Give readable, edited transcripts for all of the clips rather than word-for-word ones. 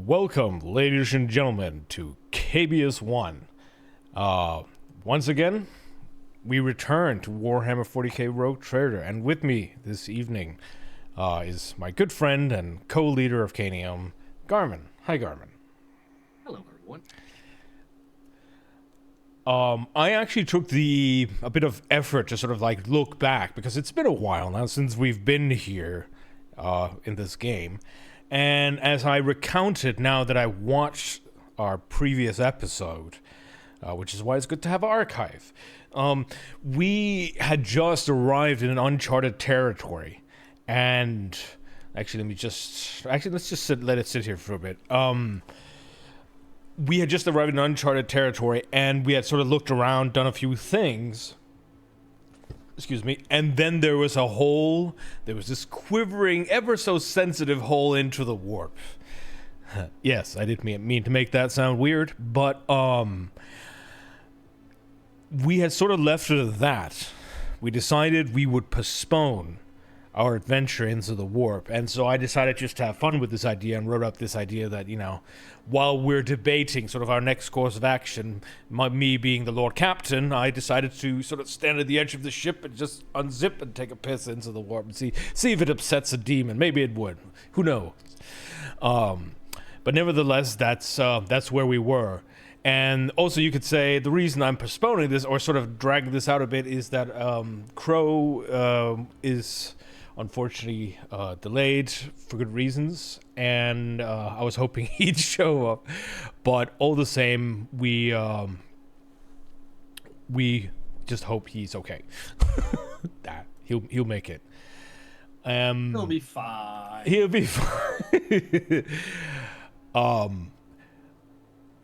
Welcome, ladies and gentlemen, to KBS 1. Once again, we return to Warhammer 40k Rogue Trader, and with me this evening is my good friend and co-leader of Canium, Garmin. Hi, Garmin. Hello, everyone. I actually took a bit of effort to sort of like look back, because it's been a while now since we've been here in this game. And as I recounted now that I watched our previous episode, which is why it's good to have an archive, we had just arrived in an uncharted territory. And actually, let's just let it sit here for a bit. We had just arrived in uncharted territory, and we had sort of looked around, done a few things. Excuse me. And then there was this quivering, ever so sensitive hole into the warp. Yes, I didn't mean to make that sound weird, but we had sort of left it at that. We decided we would postpone our adventure into the warp, and so I decided just to have fun with this idea and wrote up this idea that, while we're debating sort of our next course of action, me being the Lord Captain, I decided to sort of stand at the edge of the ship and just unzip and take a piss into the warp and see if it upsets a demon. Maybe it would. Who knows? But nevertheless, that's where we were. And also, you could say the reason I'm postponing this, or sort of dragging this out a bit, is that Crow is unfortunately delayed for good reasons, and I was hoping he'd show up, but all the same, we just hope he's okay. That he'll make it. He'll be fine. He'll be fine.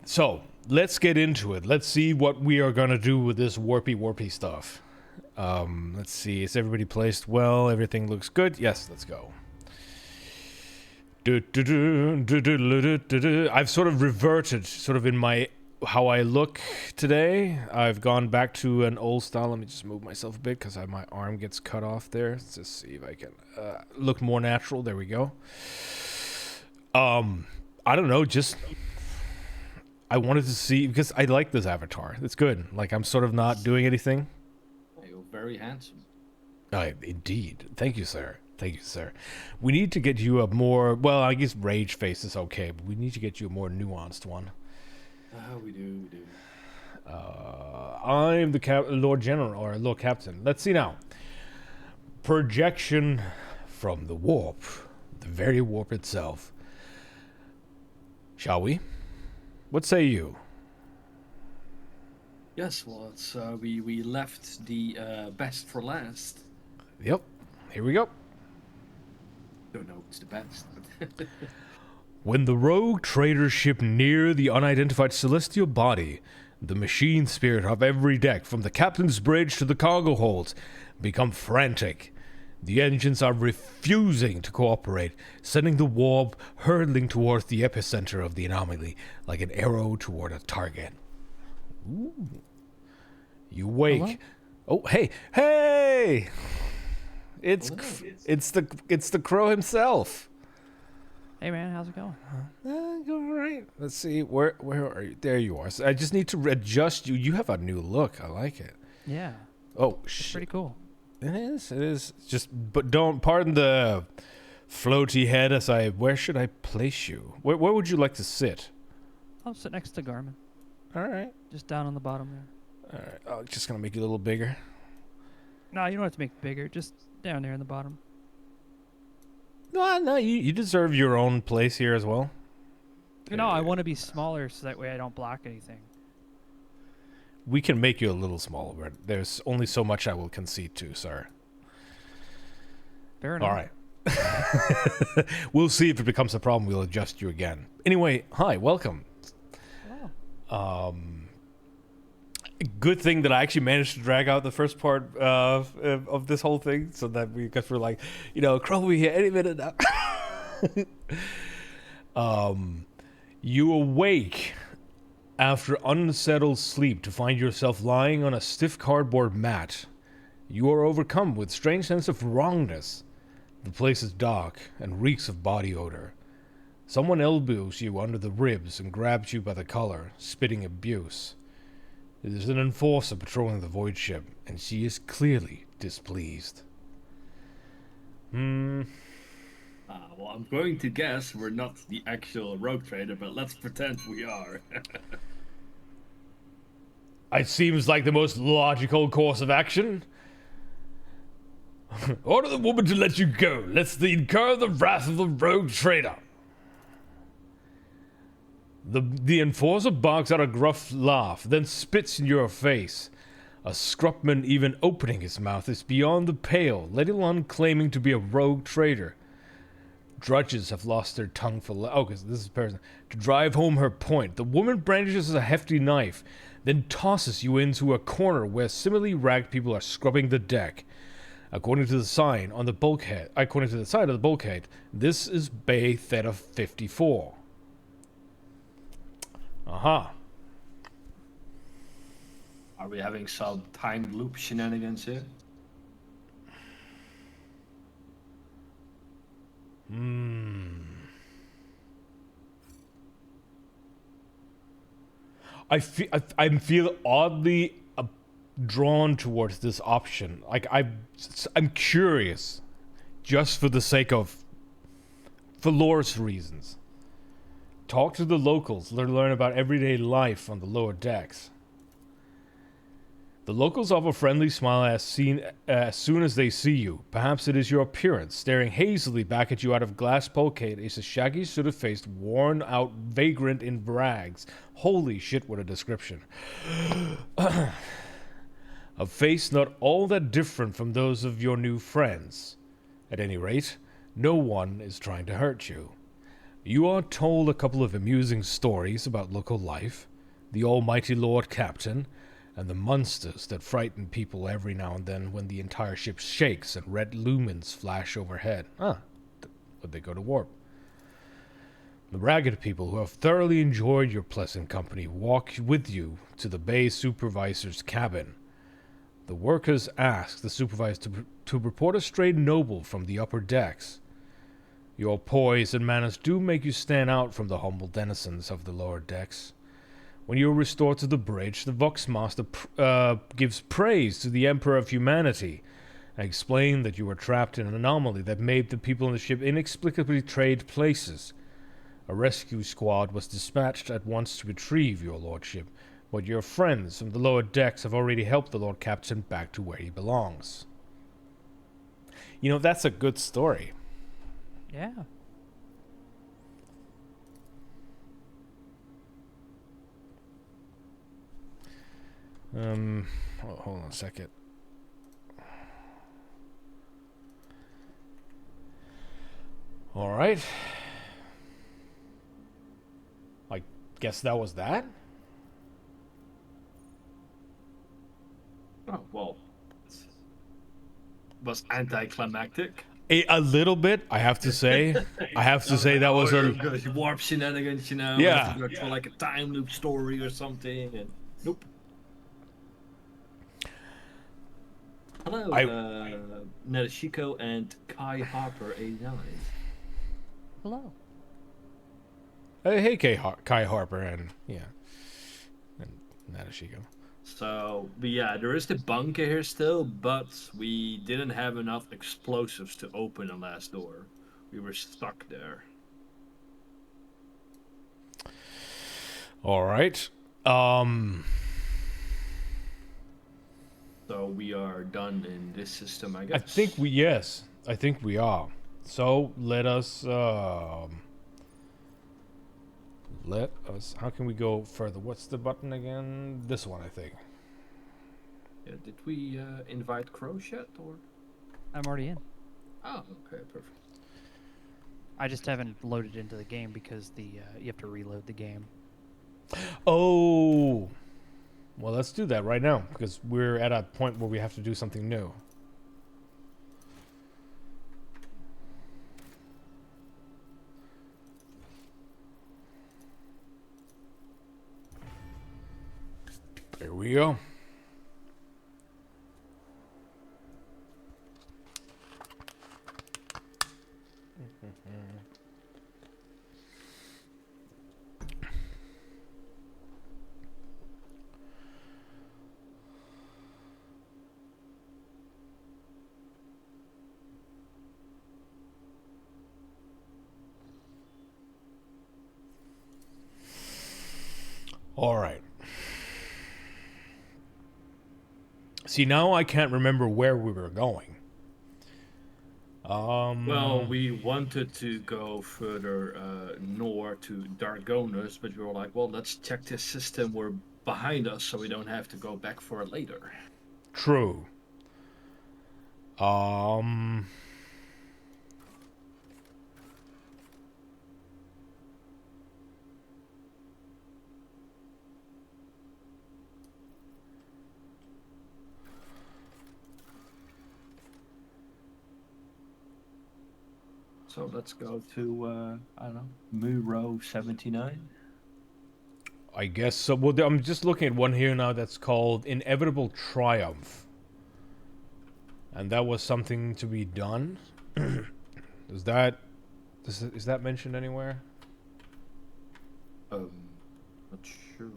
So let's get into it. Let's see what we are gonna do with this warpy stuff. Let's see, is everybody placed well? Everything looks good? Yes, let's go. I've sort of reverted, sort of in how I look today. I've gone back to an old style. Let me just move myself a bit, because my arm gets cut off there. Let's just see if I can look more natural. There we go. I don't know, just I wanted to see, because I like this avatar. It's good. Like, I'm sort of not doing anything. Very handsome. Indeed. Thank you, sir. We need to get you a more, well, I guess rage face is okay, but we need to get you a more nuanced one. We do. I'm the Lord General, or Lord Captain. Let's see now. Projection from the warp. The very warp itself. Shall we? What say you? Yes, well, it's, we left the best for last. Yep. Here we go. Don't know who's the best. When the rogue trader ship neared the unidentified celestial body, the machine spirit of every deck, from the captain's bridge to the cargo holds, become frantic. The engines are refusing to cooperate, sending the warp hurtling towards the epicenter of the anomaly like an arrow toward a target. Ooh. You wake. Hello? Oh, hey! It's the Crow himself. Hey man, how's it going? Going all right. Let's see, where are you? There you are. So I just need to adjust you. You have a new look. I like it. Yeah. Oh it's shit. Pretty cool. It is. But don't pardon the floaty head. Where should I place you? Where would you like to sit? I'll sit next to Garmin. All right. Just down on the bottom there. All right. Oh, just gonna make you a little bigger. No, you don't have to make it bigger. Just down there in the bottom. No, you deserve your own place here as well. No, I want to be smaller so that way I don't block anything. We can make you a little smaller, but there's only so much I will concede to, sir. Fair enough. All right. We'll see if it becomes a problem. We'll adjust you again. Anyway, hi, welcome. Oh. Good thing that I actually managed to drag out the first part of this whole thing, so that because we're like, Crow will be here any minute now. You awake after unsettled sleep to find yourself lying on a stiff cardboard mat. You are overcome with strange sense of wrongness. The place is dark and reeks of body odor. Someone elbows you under the ribs and grabs you by the collar, spitting abuse. It is an enforcer patrolling the void ship, and she is clearly displeased. Well, I'm going to guess we're not the actual rogue trader, but let's pretend we are. It seems like the most logical course of action. Order the woman to let you go, lest they incur the wrath of the rogue trader. The enforcer barks out a gruff laugh, then spits in your face. A scrubman even opening his mouth is beyond the pale, let alone claiming to be a rogue trader. Drudges have lost their tongue for because this is a person. To drive home her point, the woman brandishes a hefty knife, then tosses you into a corner where similarly ragged people are scrubbing the deck. According to the sign on the bulkhead, according to the side of the bulkhead, this is Bay Theta 54. Aha. Are we having some time loop shenanigans here? I feel oddly drawn towards this option. Like I'm curious, just for the sake of, for lore's reasons. Talk to the locals. Learn about everyday life on the lower decks. The locals offer a friendly smile as soon as they see you. Perhaps it is your appearance. Staring hazily back at you out of glass bulkhead is a shaggy, sooty-faced, worn-out vagrant in rags. Holy shit, what a description. A face not all that different from those of your new friends. At any rate, no one is trying to hurt you. You are told a couple of amusing stories about local life, the almighty Lord Captain, and the monsters that frighten people every now and then when the entire ship shakes and red lumens flash overhead. But they go to warp. The ragged people who have thoroughly enjoyed your pleasant company walk with you to the bay supervisor's cabin. The workers ask the supervisor to report a strayed noble from the upper decks. Your poise and manners do make you stand out from the humble denizens of the lower decks. When you are restored to the bridge, the Voxmaster gives praise to the Emperor of Humanity and explains that you were trapped in an anomaly that made the people on the ship inexplicably trade places. A rescue squad was dispatched at once to retrieve your lordship, but your friends from the lower decks have already helped the Lord Captain back to where he belongs. You know, that's a good story. Yeah. Hold on a second. All right. I guess that was that. Oh, well. It was anticlimactic. A little bit, I have to say. I have to say that was a warp shenanigans, you know. Yeah. We have to go through like a time loop story or something, and nope. Hello, Nadeshiko and Kai Harper 89. Hello. hey Kai Harper and Nadeshiko. So, but yeah, there is the bunker here still, but we didn't have enough explosives to open the last door. We were stuck there. All right. So we are done in this system, I guess. I think we are. So let us how can we go further? What's the button again? This one, I think. Yeah, did we invite Crows yet, or? I'm already in. Oh, okay, perfect. I just haven't loaded into the game because you have to reload the game. Oh. Well, let's do that right now, because we're at a point where we have to do something new. There we go. All right. See, now I can't remember where we were going. Well, we wanted to go further north to Dargonus, but we were like, well, let's check this system. We're behind us, so we don't have to go back for it later. True. So let's go to, I don't know, Muro 79. I guess so. Well, I'm just looking at one here now that's called Inevitable Triumph. And that was something to be done. is that mentioned anywhere? Not sure.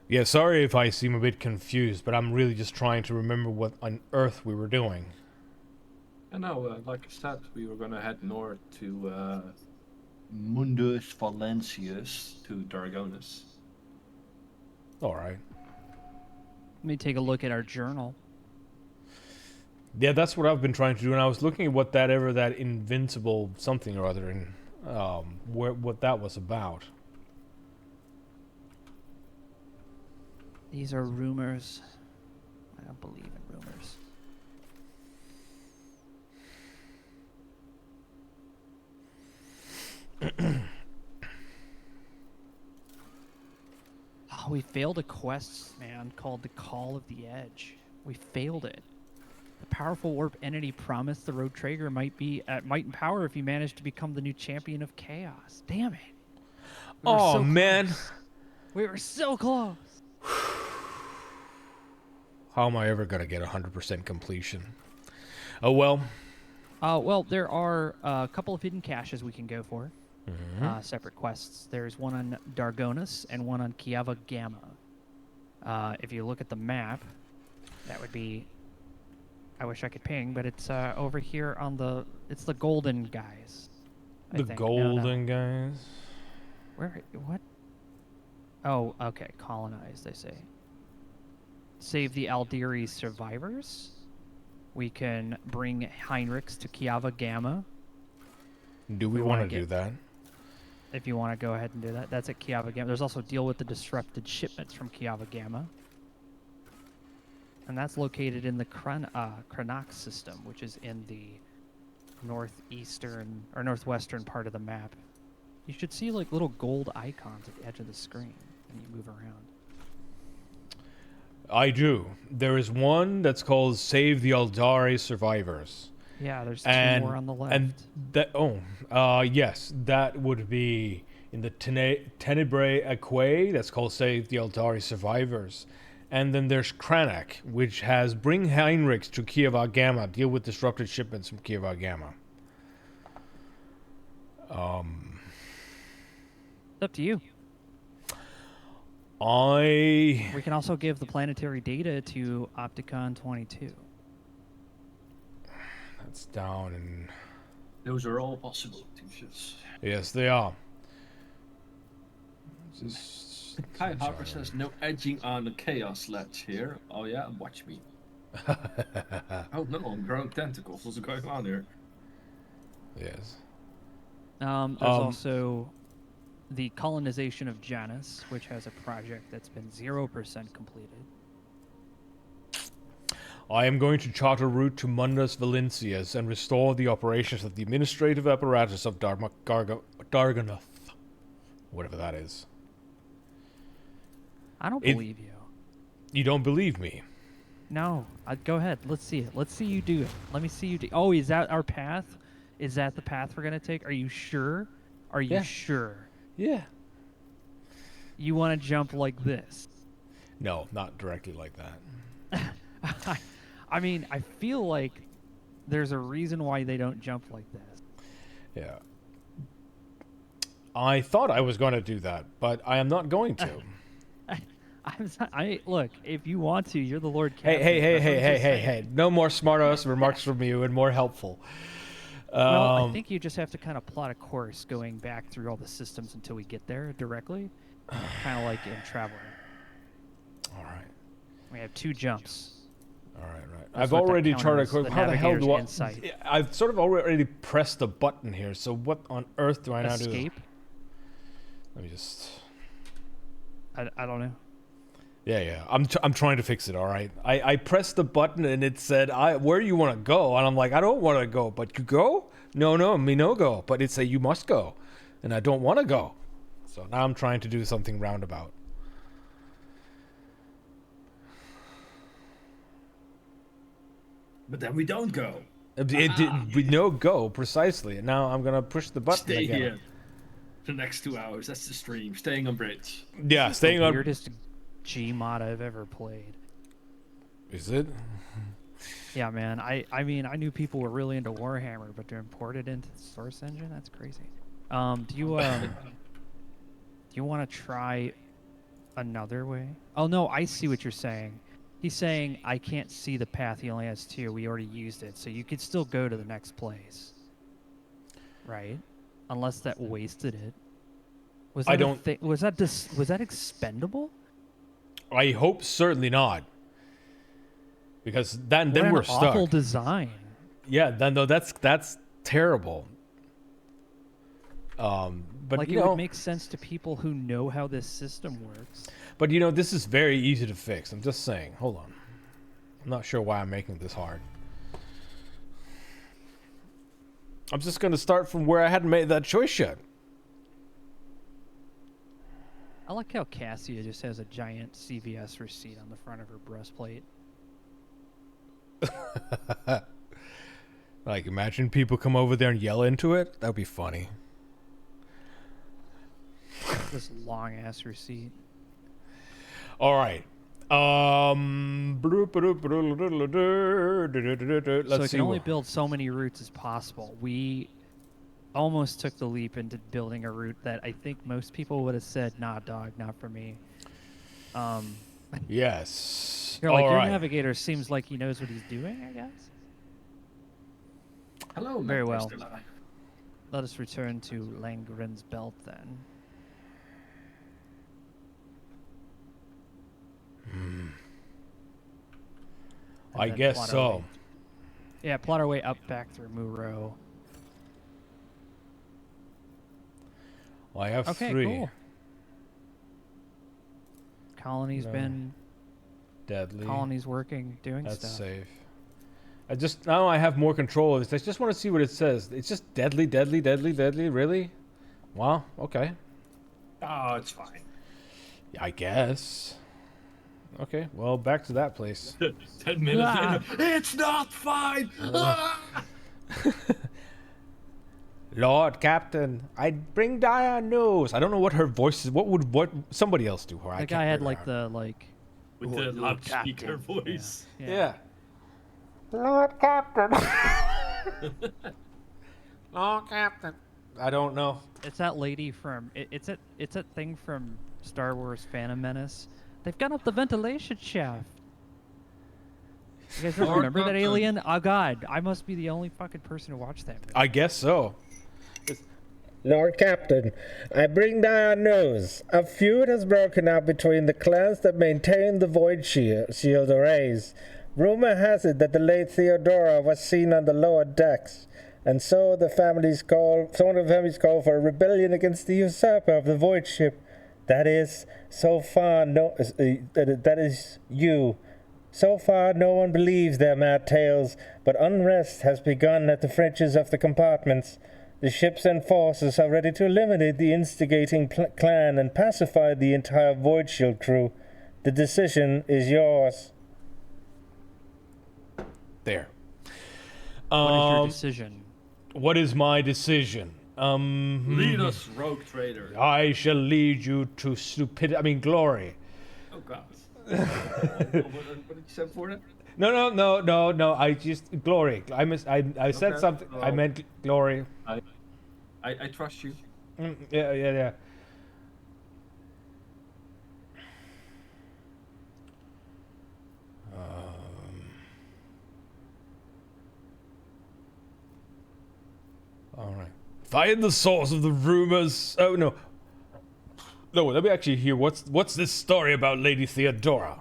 Yeah, sorry if I seem a bit confused, but I'm really just trying to remember what on earth we were doing. I know, like I said, we were gonna head north to Mundus Valentius to Dargonus. Alright. Let me take a look at our journal. Yeah, that's what I've been trying to do, and I was looking at what that invincible something or other, and what that was about. These are rumors. I don't believe in rumors. Oh, we failed a quest, man, called the Call of the Edge. We failed it. The powerful warp entity promised the Road Traeger might be at might and power if he managed to become the new champion of chaos. Damn it. We were so man. close. We were so close. How am I ever going to get 100% completion? Oh, well. Well, there are a couple of hidden caches we can go for. Mm-hmm. Separate quests. There's one on Dargonus and one on Kiava Gamma. If you look at the map, that would be... I wish I could ping, but it's over here on the... It's the golden guys. I think. Golden guys? Where? What? Oh, okay. Colonized, they say. Save the Aldiri survivors. We can bring Heinrichs to Kiava Gamma. Do we want to do that? If you want to go ahead and do that. That's at Kiava Gamma. There's also deal with the disrupted shipments from Kiava Gamma. And that's located in the Kranox system, which is in the northeastern or northwestern part of the map. You should see like little gold icons at the edge of the screen when you move around. I do. There is one that's called Save the Aldari Survivors. Yeah, there's two more on the left. And that, yes, that would be in the Tenebrae Aquae, that's called Save the Aldari Survivors. And then there's Kranak, which has Bring Heinrichs to Kiava Gamma, deal with disrupted shipments from Kiava Gamma. It's up to you. We can also give the planetary data to Opticon 22. That's down and... Those are all possibilities. Yes, they are. Kai Harper says no edging on the chaos ledge here. Oh yeah, watch me. Oh no, I'm growing tentacles. What's going on here? Yes. There's also the colonization of Janus, which has a project that's been 0% completed. I am going to chart a route to Mundus Valencias and restore the operations of the administrative apparatus of Dargonoth. Whatever that is. I don't believe you. You don't believe me? No. Go ahead. Let's see it. Let's see you do it. Let me see you do. Oh, is that our path? Is that the path we're going to take? Are you sure? Are you sure? Yeah. You want to jump like this? No, not directly like that. I mean, I feel like there's a reason why they don't jump like this. Yeah. I thought I was going to do that, but I am not going to. Look, if you want to, you're the Lord Captain. Hey. No more smart-ass remarks from you and more helpful. Well, I Um, think you just have to kind of plot a course going back through all the systems until we get there directly, kind of like in Traveler. all right. We have 2 jumps. All right, right. That's I've what that already charted. counters the How the hell do I? navigator's insight. I've sort of already pressed the button here. So what on earth do I now do? Escape? Let me just. I don't know. Yeah, yeah. I'm trying to fix it. All right. I pressed the button and it said, where you want to go?" And I'm like, "I don't want to go." "But you go?" No, me no go." But it said, "You must go," and I don't want to go. So now I'm trying to do something roundabout. But then we don't go. We no go precisely. And now I'm gonna push the button Stay again. here. The next 2 hours. That's the stream. Staying on bridge. Yeah, staying the on. weirdest Gmod I've ever played. Is it? Yeah, man. I mean, I knew people were really into Warhammer, but to import it into the Source Engine, that's crazy. Do you want to try another way? Oh no, I see what you're saying. He's saying I can't see the path. He only has 2. We already used it, so you could still go to the next place, right? Unless that wasted it. Was that I don't. was that expendable? I hope certainly not. Because then What we're an stuck. awful design. Yeah, then though that's terrible. But Like you it know, would make sense to people who know how this system works. but you know, this is very easy to fix. I'm just saying. Hold on. I'm not sure why I'm making this hard. I'm just gonna start from where I hadn't made that choice yet. I like how Cassia just has a giant CVS receipt on the front of her breastplate. Like, imagine people come over there and yell into it. That would be funny. This long ass receipt. All right. Let's So it see. can only build so many routes as possible. We almost took the leap into building a route that I think most people would have said, "Nah, dog, not for me." Yes. You're like, All your right. navigator seems like he knows what he's doing, I guess. Hello, Very Matt well. Westerlo. Let us return to Langren's belt then. And I then guess plot our so. way- Yeah, plot our way up back through Muro. Well, I have Okay, 3. cool. Colony's No. been Deadly. colony's working, doing That's stuff. safe. I just now I have more control of this. I just want to see what it says. It's just deadly, deadly, deadly, deadly. Really? Wow. Okay. Oh, it's fine. I guess. Okay. Well, back to that place. 10 minutes Ah. later, it's not fine! Ah! Lord Captain, I'd bring dire news. I don't know what her voice is. What somebody else do her? I The can't guy had figure like out. the like. With Lord the loudspeaker Captain. voice. Yeah. Lord Captain. Lord Captain. I don't know. It's that lady from it's that thing from Star Wars Phantom Menace. They've got up the ventilation shaft. You guys don't Lord remember that Captain. alien? Oh god, I must be the only fucking person to watch that movie. I guess so. Lord Captain, I bring dire news. A feud has broken out between the clans that maintain the Void Shield arrays. Rumor has it that the late Theodora was seen on the lower decks, and so some of the families call for a rebellion against the usurper of the Void Ship. That is, that is you. So far, no one believes their mad tales, but unrest has begun at the fringes of the compartments. The ships and forces are ready to eliminate the instigating clan and pacify the entire Void Shield crew. The decision is yours. There. What is your decision? What is my decision? Lead us, rogue trader. I shall lead you to stupidity. I mean, glory. Oh, God. What did you say for it? No. I just glory. I said Okay. something. I Oh. meant glory. I trust you. Yeah. All right. Find the source of the rumors. Oh no. No, let me actually hear what's this story about Lady Theodora?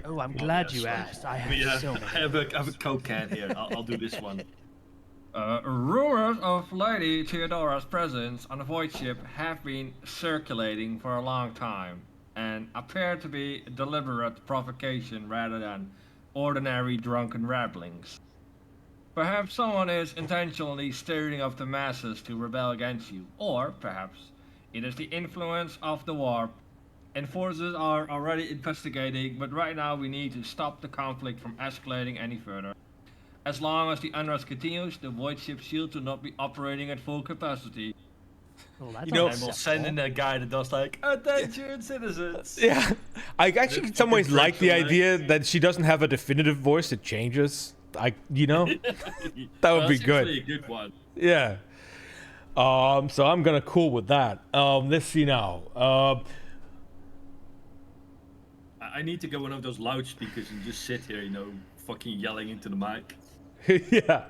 Oh, I'm glad you asked. I have so many. I have a Coke can here. I'll do this one. Rumors of Lady Theodora's presence on the void ship have been circulating for a long time and appear to be deliberate provocation rather than ordinary drunken rabblings. Perhaps someone is intentionally stirring up the masses to rebel against you, or perhaps it is the influence of the warp. Enforcers are already investigating, but right now we need to stop the conflict from escalating any further. As long as the unrest continues, the void ship shield will not be operating at full capacity. Well, that's You know, unacceptable. we'll send in a guy that does like attention citizens. Yeah, I actually in some ways like the Drunk, idea that she doesn't have a definitive voice. It changes. That would be That's good. actually a good one. Yeah. So I'm gonna cool with that. Let's see now. I need to get one of those loudspeakers and just sit here, fucking yelling into the mic. Yeah.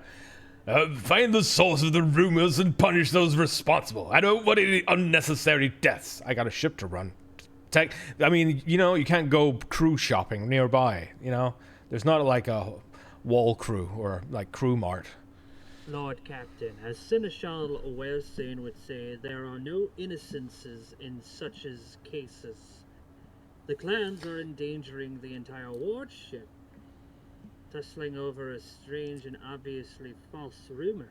Find the source of the rumors and punish those responsible. I don't want any unnecessary deaths. I got a ship to run. You can't go crew shopping nearby. There's not like a wall crew or like crew mart. Lord Captain, as Seneschal Wellsane would say, there are no innocences in such as cases. The clans are endangering the entire wardship, tussling over a strange and obviously false rumor.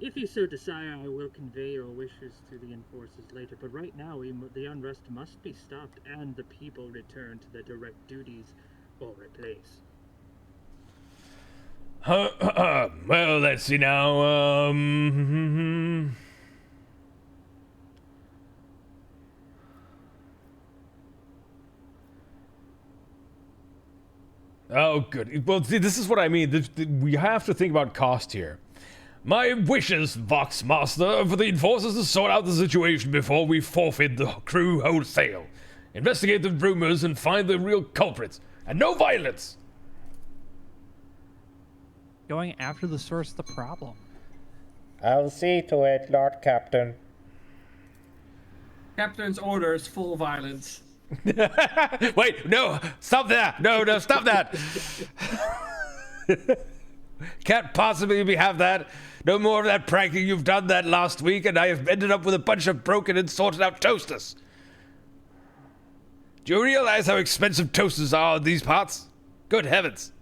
If you so desire, I will convey your wishes to the enforcers later, but right now the unrest must be stopped and the people returned to their direct duties or replaced. Well, let's see now. Oh, good. Well, see, this is what I mean. We have to think about cost here. My wishes, Vox Master, for the enforcers to sort out the situation before we forfeit the crew wholesale. Investigate the rumors and find the real culprits. And no violence! Going after the source of the problem. I'll see to it, Lord Captain. Captain's orders, full violence. Wait, no! Stop that! No, stop that! Can't possibly have that. No more of that pranking. You've done that last week, and I have ended up with a bunch of broken and sorted out toasters. Do you realize how expensive toasters are in these parts? Good heavens.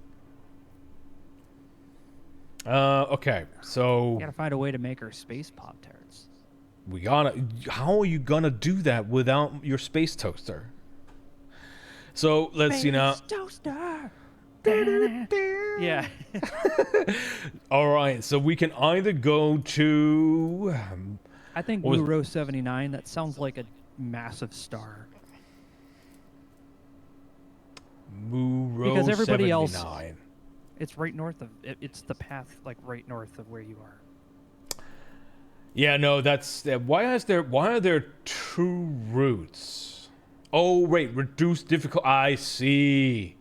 Okay, so You gotta find a way to make her space Pop-Tarts. how are you gonna do that without your space toaster? So let's see now. Toaster! Yeah. All right, so we can either go to I think What was- Blue Rose 79, that sounds like a massive star. Muro Because everybody 79. else- It's right north of... It's the path, like, right north of where you are. Yeah, no, that's why are there two routes? Oh, wait, reduce difficult. I see.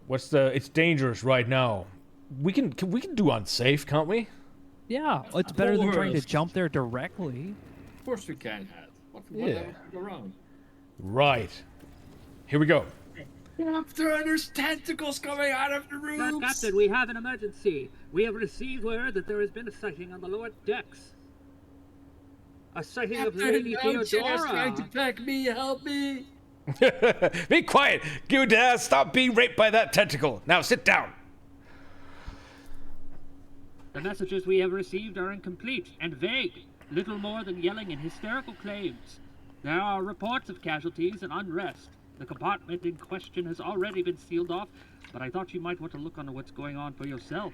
It's dangerous right now. We can do unsafe, can't we? Yeah, it's better than trying to Worst. jump there directly. Of course we can, Hat. What Yeah. could go wrong? Right. Here we go. Captain, there's tentacles coming out of the Lord rooms! Captain, we have an emergency. We have received word that there has been a sighting on the lower decks. A sighting of Lady Captain, Chaz trying to Theodora. pack me, help me! Be quiet! You dare stop being raped by that tentacle. Now sit down. The messages we have received are incomplete and vague, little more than yelling and hysterical claims. There are reports of casualties and unrest. The compartment in question has already been sealed off, but I thought you might want to look into what's going on for yourself.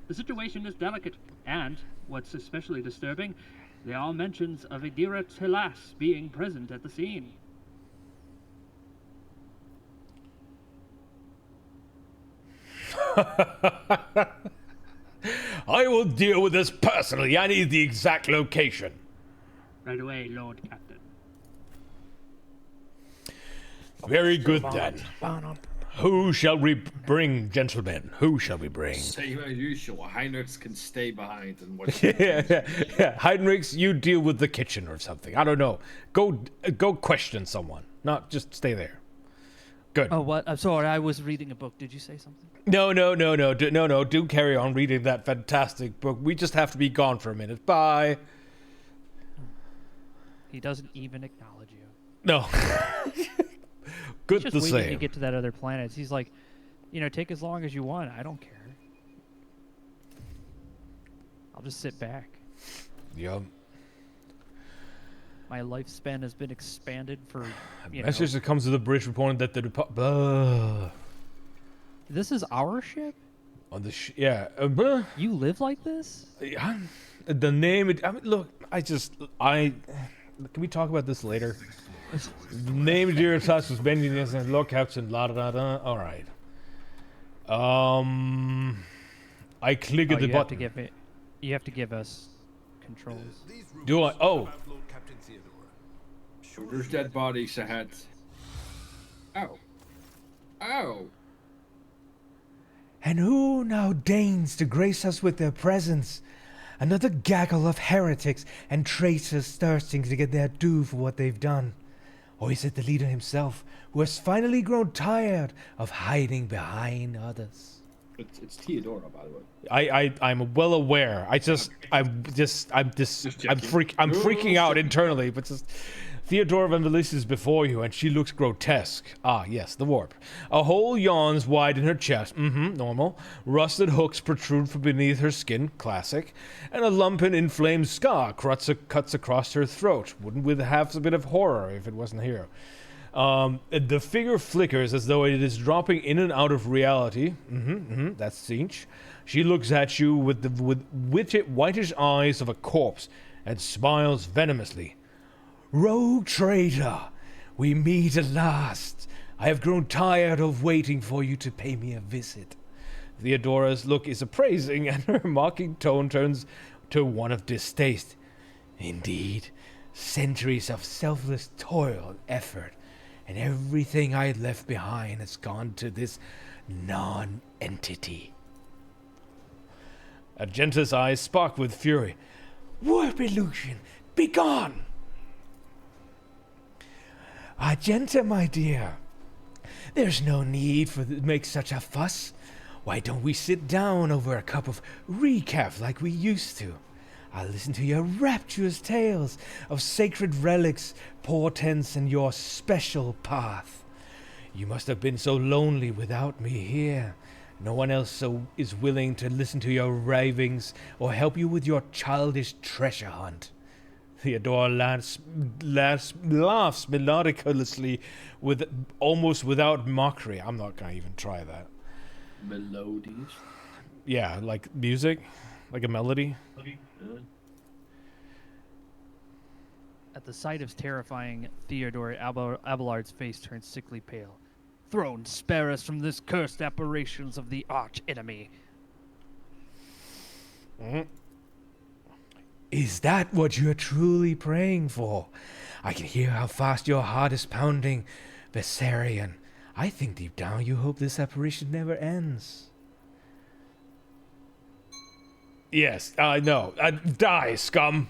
The situation is delicate, and, what's especially disturbing, there are mentions of Idira Telas being present at the scene. I will deal with this personally. I need the exact location. Right away, Lord Captain. Very good then. Who shall we bring, gentlemen? Who shall we bring? Same as usual. Heinrichs can stay behind and watch. Yeah, Heinrichs, you deal with the kitchen or something. I don't know. Go question someone. Not just stay there. Good. Oh, what? I'm sorry. I was reading a book. Did you say something? No. Do carry on reading that fantastic book. We just have to be gone for a minute. Bye. He doesn't even acknowledge you. No. Good He's to just waiting say. to get to that other planet. He's like, take as long as you want. I don't care. I'll just sit back. Yup. My lifespan has been expanded for, Message that comes to the bridge reporting that the This is our ship? on the You live like this? yeah, the name. I mean, look, can we talk about this later? The name of your task was Benjamin and look, Captain. La da da. All right. I click Oh, at the you have button. to give it. You have to give us controls. Do I? Oh. There's dead bodies ahead. Oh. Oh. And who now deigns to grace us with their presence? Another gaggle of heretics and traitors thirsting to get their due for what they've done. Or is it the leader himself, who has finally grown tired of hiding behind others? It's Theodora, by the way. I'm well aware. I'm freaking out internally, but just Theodora Van Velis is before you, and she looks grotesque. Ah, yes, the warp. A hole yawns wide in her chest. Normal. Rusted hooks protrude from beneath her skin. Classic. And a lump and inflamed scar cuts across her throat. Wouldn't with half a bit of horror if it wasn't here. The figure flickers as though it is dropping in and out of reality. That's Sinch. She looks at you with the whitish eyes of a corpse and smiles venomously. Rogue traitor, we meet at last. I have grown tired of waiting for you to pay me a visit. Theodora's look is appraising, and her mocking tone turns to one of distaste. Indeed, centuries of selfless toil and effort, and everything I had left behind has gone to this non-entity. Argenta's eyes spark with fury. Warp illusion, be gone! Argenta, my dear, there's no need to make such a fuss. Why don't we sit down over a cup of recap like we used to? I'll listen to your rapturous tales of sacred relics, portents, and your special path. You must have been so lonely without me here. No one else is willing to listen to your ravings or help you with your childish treasure hunt. Theodora laughs melodiously, almost without mockery. I'm not gonna even try that. Melodies. Yeah, like music, like a melody. At the sight of terrifying Theodore, Abelard's face turns sickly pale. Throne, spare us from this cursed apparitions of the arch enemy. Is that what you're truly praying for? I can hear how fast your heart is pounding, Bessarion. I think deep down you hope this apparition never ends. Yes, no. Die, scum.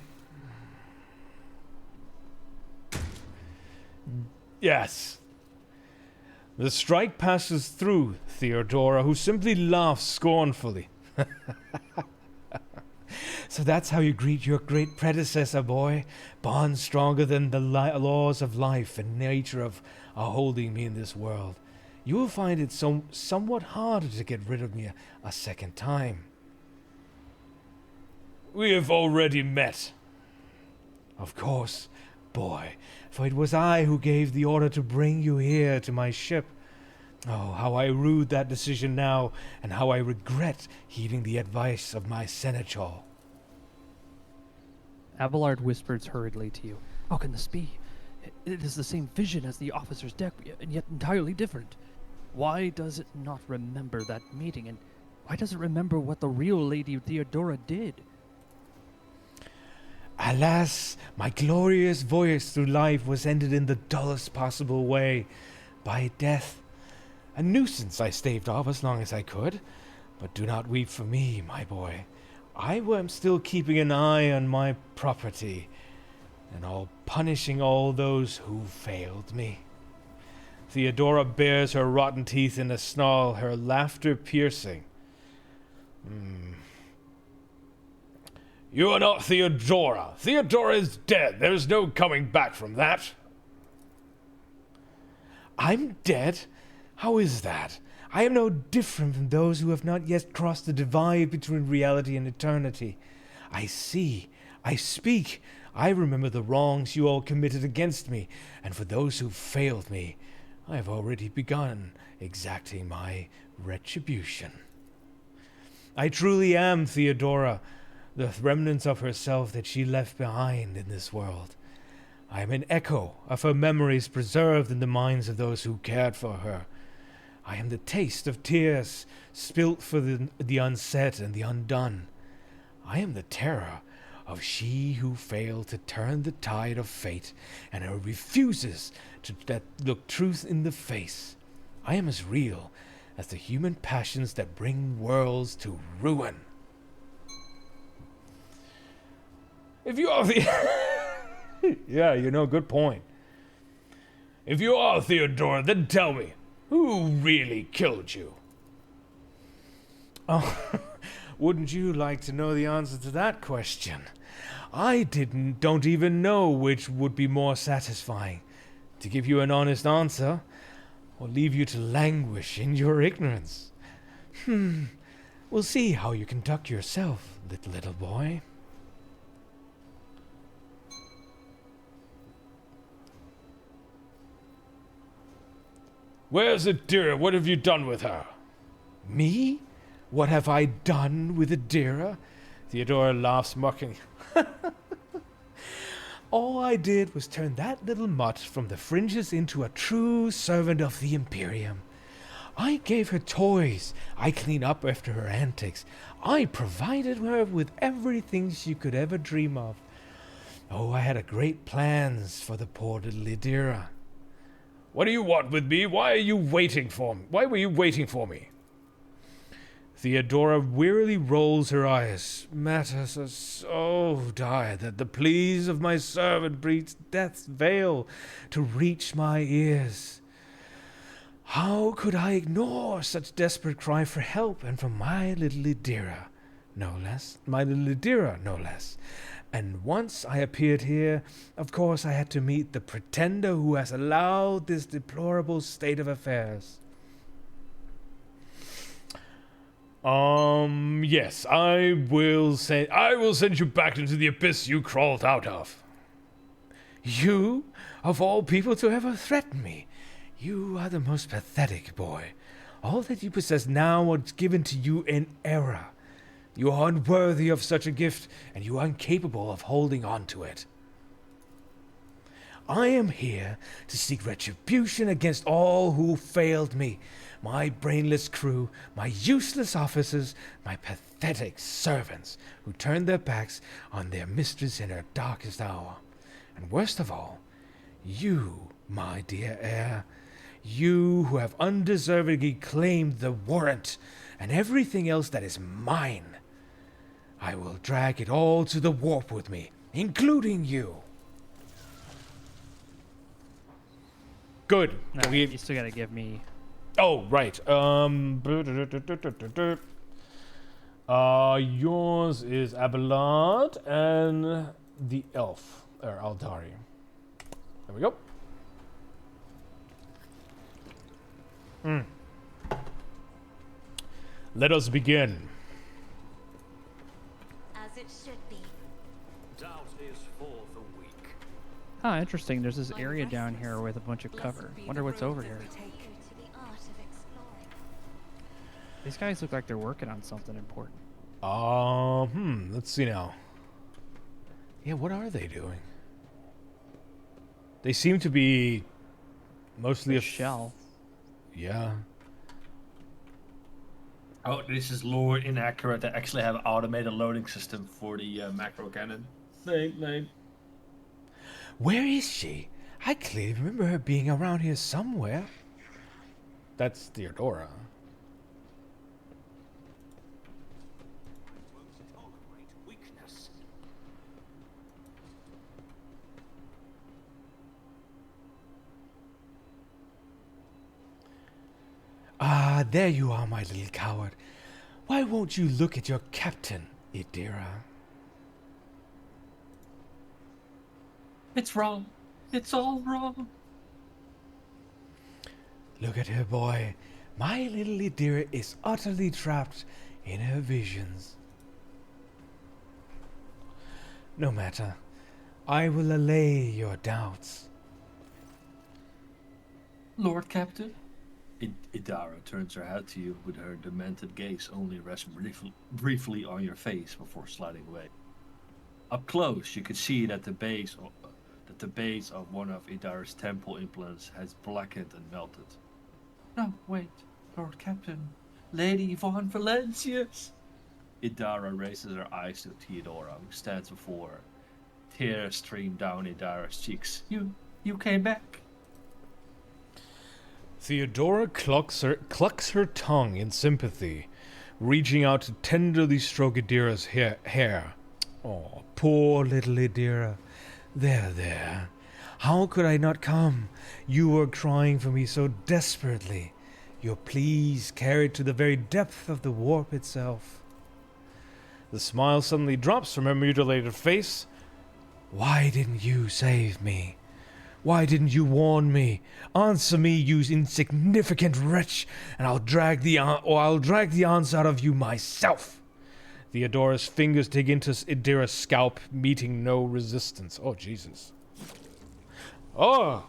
Yes. The strike passes through Theodora, who simply laughs scornfully. So that's how you greet your great predecessor, boy. Bonds stronger than the laws of life and nature are holding me in this world. You will find it somewhat harder to get rid of me a second time. We have already met. Of course, boy, for it was I who gave the order to bring you here to my ship. Oh, how I rue that decision now, and how I regret heeding the advice of my senator. Abelard whispers hurriedly to you. How can this be? It is the same vision as the officer's deck, and yet entirely different. Why does it not remember that meeting, and why does it remember what the real Lady Theodora did? Alas, my glorious voyage through life was ended in the dullest possible way, by death. A nuisance I staved off as long as I could. But do not weep for me, my boy. I am still keeping an eye on my property, and punishing all those who failed me. Theodora bares her rotten teeth in a snarl, her laughter piercing. You are not Theodora. Theodora is dead. There is no coming back from that. I'm dead? How is that? I am no different from those who have not yet crossed the divide between reality and eternity. I see. I speak. I remember the wrongs you all committed against me, and for those who failed me, I have already begun exacting my retribution. I truly am Theodora, the remnants of herself that she left behind in this world. I am an echo of her memories preserved in the minds of those who cared for her. I am the taste of tears spilt for the unsaid and the undone. I am the terror of she who failed to turn the tide of fate and who refuses to look truth in the face. I am as real as the human passions that bring worlds to ruin. If you are the... Yeah, good point. If you are Theodora, then tell me, who really killed you? Oh, wouldn't you like to know the answer to that question? I don't even know which would be more satisfying, to give you an honest answer, or leave you to languish in your ignorance. We'll see how you conduct yourself, little boy. Where's Adira? What have you done with her? Me? What have I done with Adira? Theodora laughs mockingly. All I did was turn that little mutt from the fringes into a true servant of the Imperium. I gave her toys. I cleaned up after her antics. I provided her with everything she could ever dream of. Oh, I had great plans for the poor little Adira. What do you want with me? Why are you waiting for me? Why were you waiting for me? Theodora wearily rolls her eyes. Matters are so dire that the pleas of my servant breathes death's veil to reach my ears. How could I ignore such desperate cry for help, and from my little Adira, no less? My little Adira, no less. And once I appeared here, of course I had to meet the pretender who has allowed this deplorable state of affairs. Yes, I will send you back into the abyss you crawled out of. You, of all people to ever threaten me. You are the most pathetic boy. All that you possess now was given to you in error. You are unworthy of such a gift, and you are incapable of holding on to it. I am here to seek retribution against all who failed me. My brainless crew, my useless officers, my pathetic servants who turned their backs on their mistress in her darkest hour. And worst of all, you, my dear heir, you who have undeservedly claimed the warrant and everything else that is mine. I will drag it all to the warp with me, including you. Good. No, you still gotta give me... Oh, right. Yours is Abelard and the elf, or Aldari. There we go. Let us begin. As it should be. Doubt is for the weak. Huh, interesting. There's this area down here with a bunch of cover. Wonder what's over here. To the art of exploring. These guys look like they're working on something important. Let's see now. Yeah, what are they doing? They seem to be mostly A shell. Yeah. Oh, this is lore inaccurate. They actually have an automated loading system for the macro cannon. Name. Where is she? I clearly remember her being around here somewhere. That's Theodora. Won't tolerate weakness. Ah, there you are, my little coward. Why won't you look at your captain, Idira? It's wrong. It's all wrong. Look at her, boy. My little Idira is utterly trapped in her visions. No matter. I will allay your doubts. Lord Captain? Idara turns her head to you with her demented gaze only rests briefly on your face before sliding away. Up close, you can see that the base of one of Idara's temple implants has blackened and melted. No, wait, Lord Captain. Lady Von Valencius! Idara raises her eyes to Theodora, who stands before her. Tears stream down Idara's cheeks. You came back. Theodora clucks her tongue in sympathy, reaching out to tenderly stroke Idira's hair. Oh, poor little Idira. There. How could I not come? You were crying for me so desperately. Your pleas carried to the very depth of the warp itself. The smile suddenly drops from her mutilated face. Why didn't you save me? Why didn't you warn me? Answer me, you insignificant wretch, and I'll drag the answer out of you myself. Theodora's fingers dig into Idira's scalp, meeting no resistance. Oh, Jesus. Oh!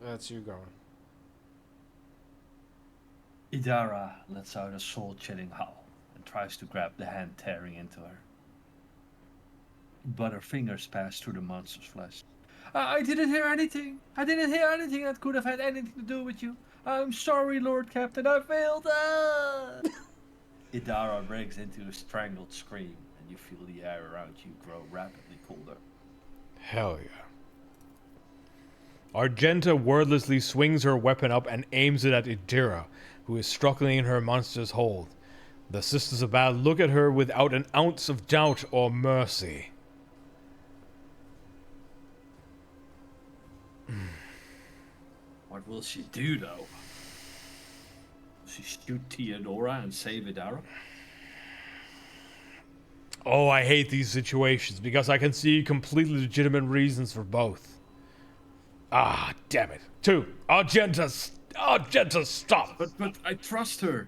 That's you going. Idara lets out a soul-chilling howl and tries to grab the hand tearing into her. But her fingers pass through the monster's flesh. I didn't hear anything. I didn't hear anything that could have had anything to do with you. I'm sorry, Lord Captain. I failed. Idara breaks into a strangled scream, and you feel the air around you grow rapidly colder. Hell yeah. Argenta wordlessly swings her weapon up and aims it at Idira, who is struggling in her monster's hold. The Sisters of Battle look at her without an ounce of doubt or mercy. What will she do, though? Will she shoot Theodora and save Idara? Oh, I hate these situations because I can see completely legitimate reasons for both. Ah, damn it. 2. Argenta, stop! But I trust her.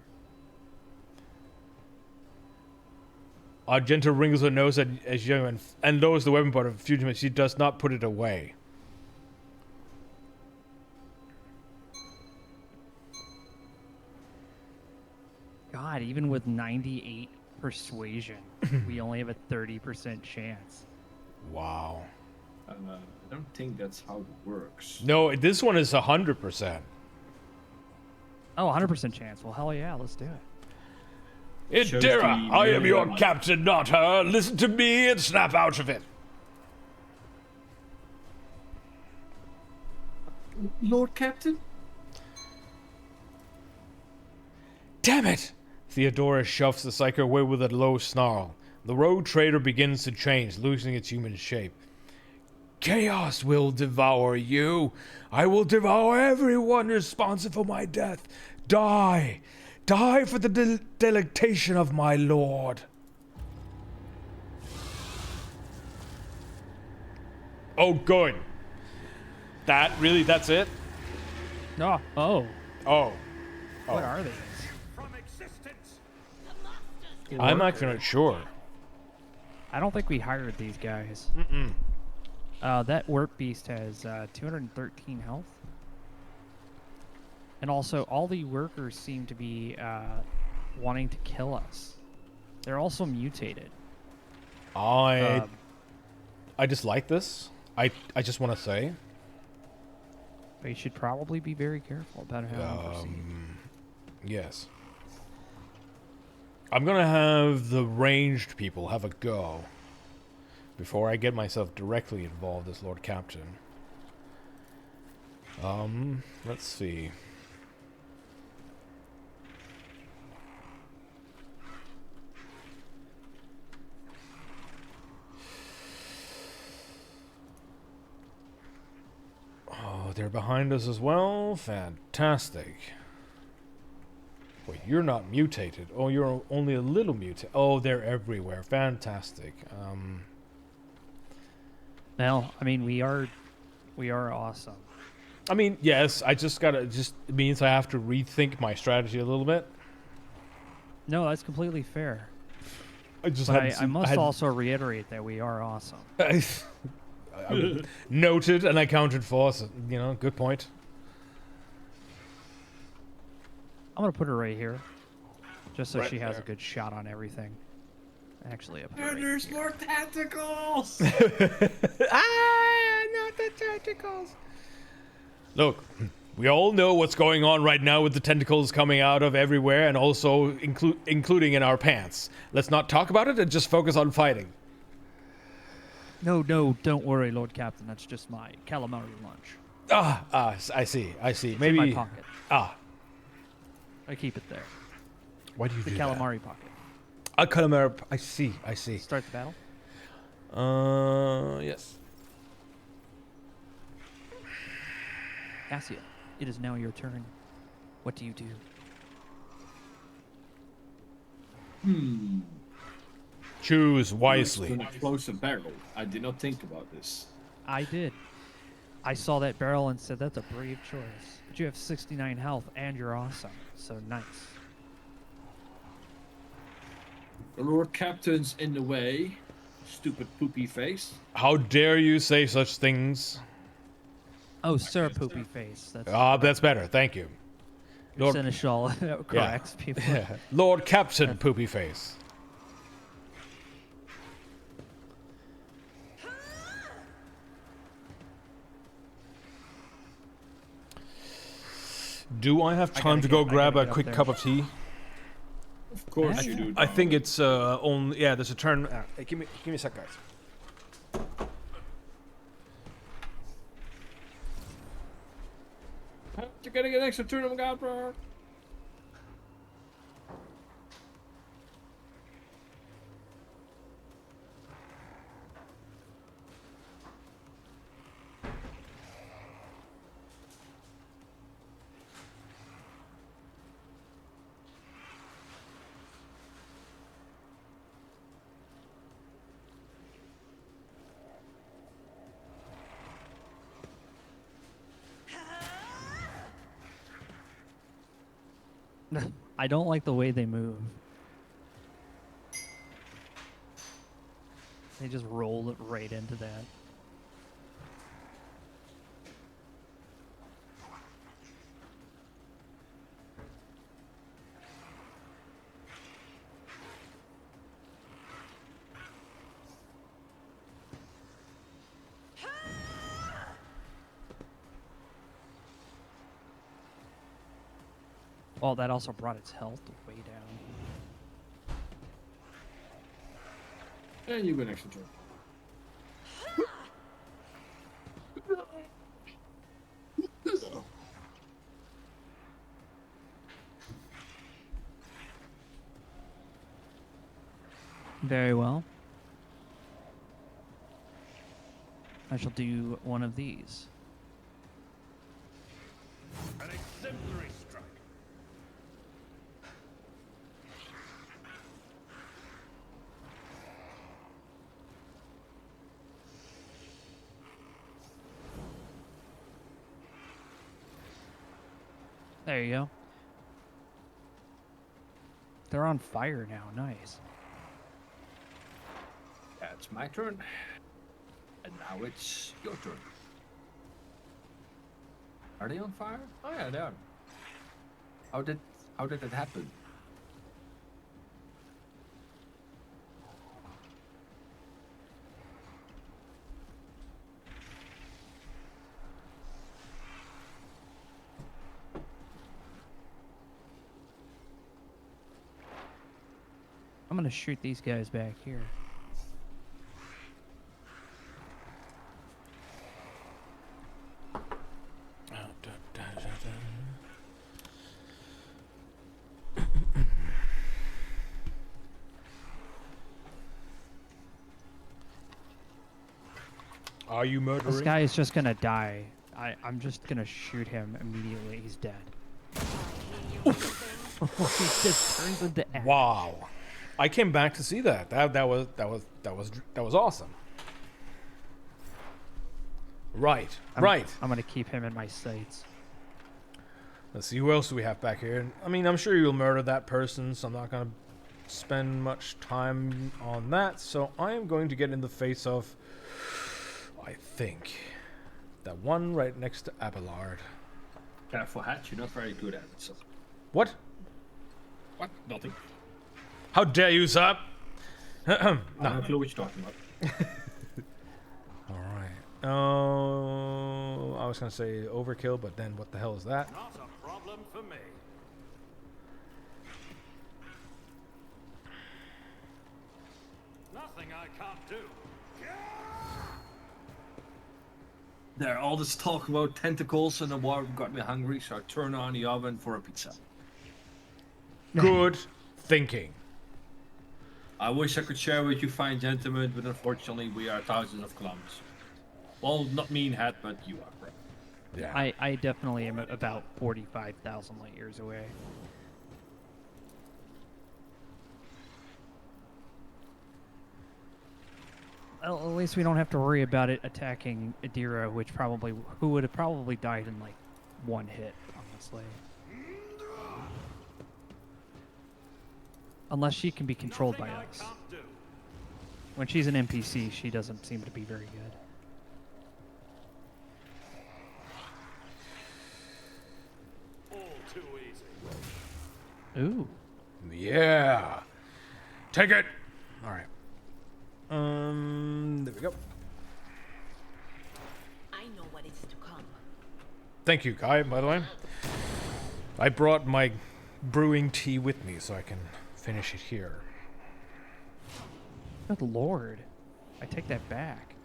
Argenta wrinkles her nose as young and lowers the weapon part of Fusion, but she does not put it away. God, even with 98 persuasion, we only have a 30% chance. Wow. I don't think that's how it works. No, this one is 100%. Oh, 100% chance. Well, hell yeah, let's do it. Shows Idira, the I am your melee. captain, not her. Listen to me and snap out of it. Lord Captain? Damn it! Theodora shoves the psycho away with a low snarl. The rogue trader begins to change, losing its human shape. Chaos will devour you. I will devour everyone responsible for my death. Die! Die for the delectation of my lord. Oh, good. That's it? No. Oh. Oh. What are these? From existence. I'm actually not sure. I don't think we hired these guys. That warp beast has 213 health. And also, all the workers seem to be wanting to kill us. They're also mutated. I just like this. I just want to say. But you should probably be very careful about how you proceed. Yes. I'm gonna have the ranged people have a go before I get myself directly involved as Lord Captain. Let's see. Oh, they're behind us as well? Fantastic. Wait, you're not mutated. Oh, you're only a little mutated. Oh, they're everywhere. Fantastic. Well, I mean, we are awesome. I mean, yes, I just gotta, just it means I have to rethink my strategy a little bit. No, that's completely fair. I just But had I must also reiterate that we are awesome. I noted and I counted for, so, you know, good point. I'm gonna put her right here, just so Right she has there. a good shot on everything. Actually, up here. And there's more tentacles! No, the tentacles. Look, we all know what's going on right now with the tentacles coming out of everywhere and also including in our pants. Let's not talk about it and just focus on fighting. No, don't worry, Lord Captain. That's just my calamari lunch. I see. It's Maybe. in my pocket. I keep it there. Why do you The do calamari pocket. that? A calamari. I see. Start the battle. Yes. Cassia, it is now your turn. What do you do? Choose Who's wisely. gonna close a barrel? I did not think about this. I did. I saw that barrel and said, that's a brave choice. But you have 69 health and you're awesome. So nice. The Lord Captain's in the way. Stupid poopy face. How dare you say such things? Oh, Sir Poopy Face. That's That's better. Thank you. Lord, Seneschal corrects people. Lord Captain Poopy Face. Do I have time to go grab a quick cup of tea? Of course Yeah. you do. I think it's only there's a turn. Hey, give me a sec, guys. You're getting an extra turn of God, bro. I don't like the way they move. They just roll it right into that. Well, that also brought its health way down. And you get an extra turn. Very well. I shall do one of these. An exemplary strike. There you go. They're on fire now. Nice. That's my turn. And now it's your turn. Are they on fire? Oh yeah, they are. How did it happen? I'm gonna shoot these guys back here. Are you murdering? This guy is just gonna die. I'm just gonna shoot him immediately. He's dead. He just turns into ash. Wow. I came back to see that. That was awesome. Right. Right. I'm gonna keep him in my sights. Let's see, who else do we have back here? I mean, I'm sure you'll murder that person, so I'm not going to spend much time on that. So I am going to get in the face of, I think, that one right next to Abelard. Careful, Hatch. You're not very good at it. So. What? What? Nothing. How dare you, sir? I have no clue what you're talking about. All right. I was going to say overkill, but then what the hell is that? Not a problem for me. Nothing I can't do. There, all this talk about tentacles and the war got me hungry, so I turned on the oven for a pizza. Good thinking. I wish I could share with you fine gentlemen, but unfortunately we are thousands of kilometers. Well, not mean hat, but you are correct. Yeah. I definitely am about 45,000 light years away. Well, at least we don't have to worry about it attacking Adira, who would have probably died in like one hit, honestly. Unless she can be controlled by us. When she's an NPC, she doesn't seem to be very good. All too easy. Ooh. Yeah. Take it. All right. There we go. I know what is to come. Thank you, Kai, by the way. I brought my brewing tea with me so I can finish it here. Good lord. I take that back.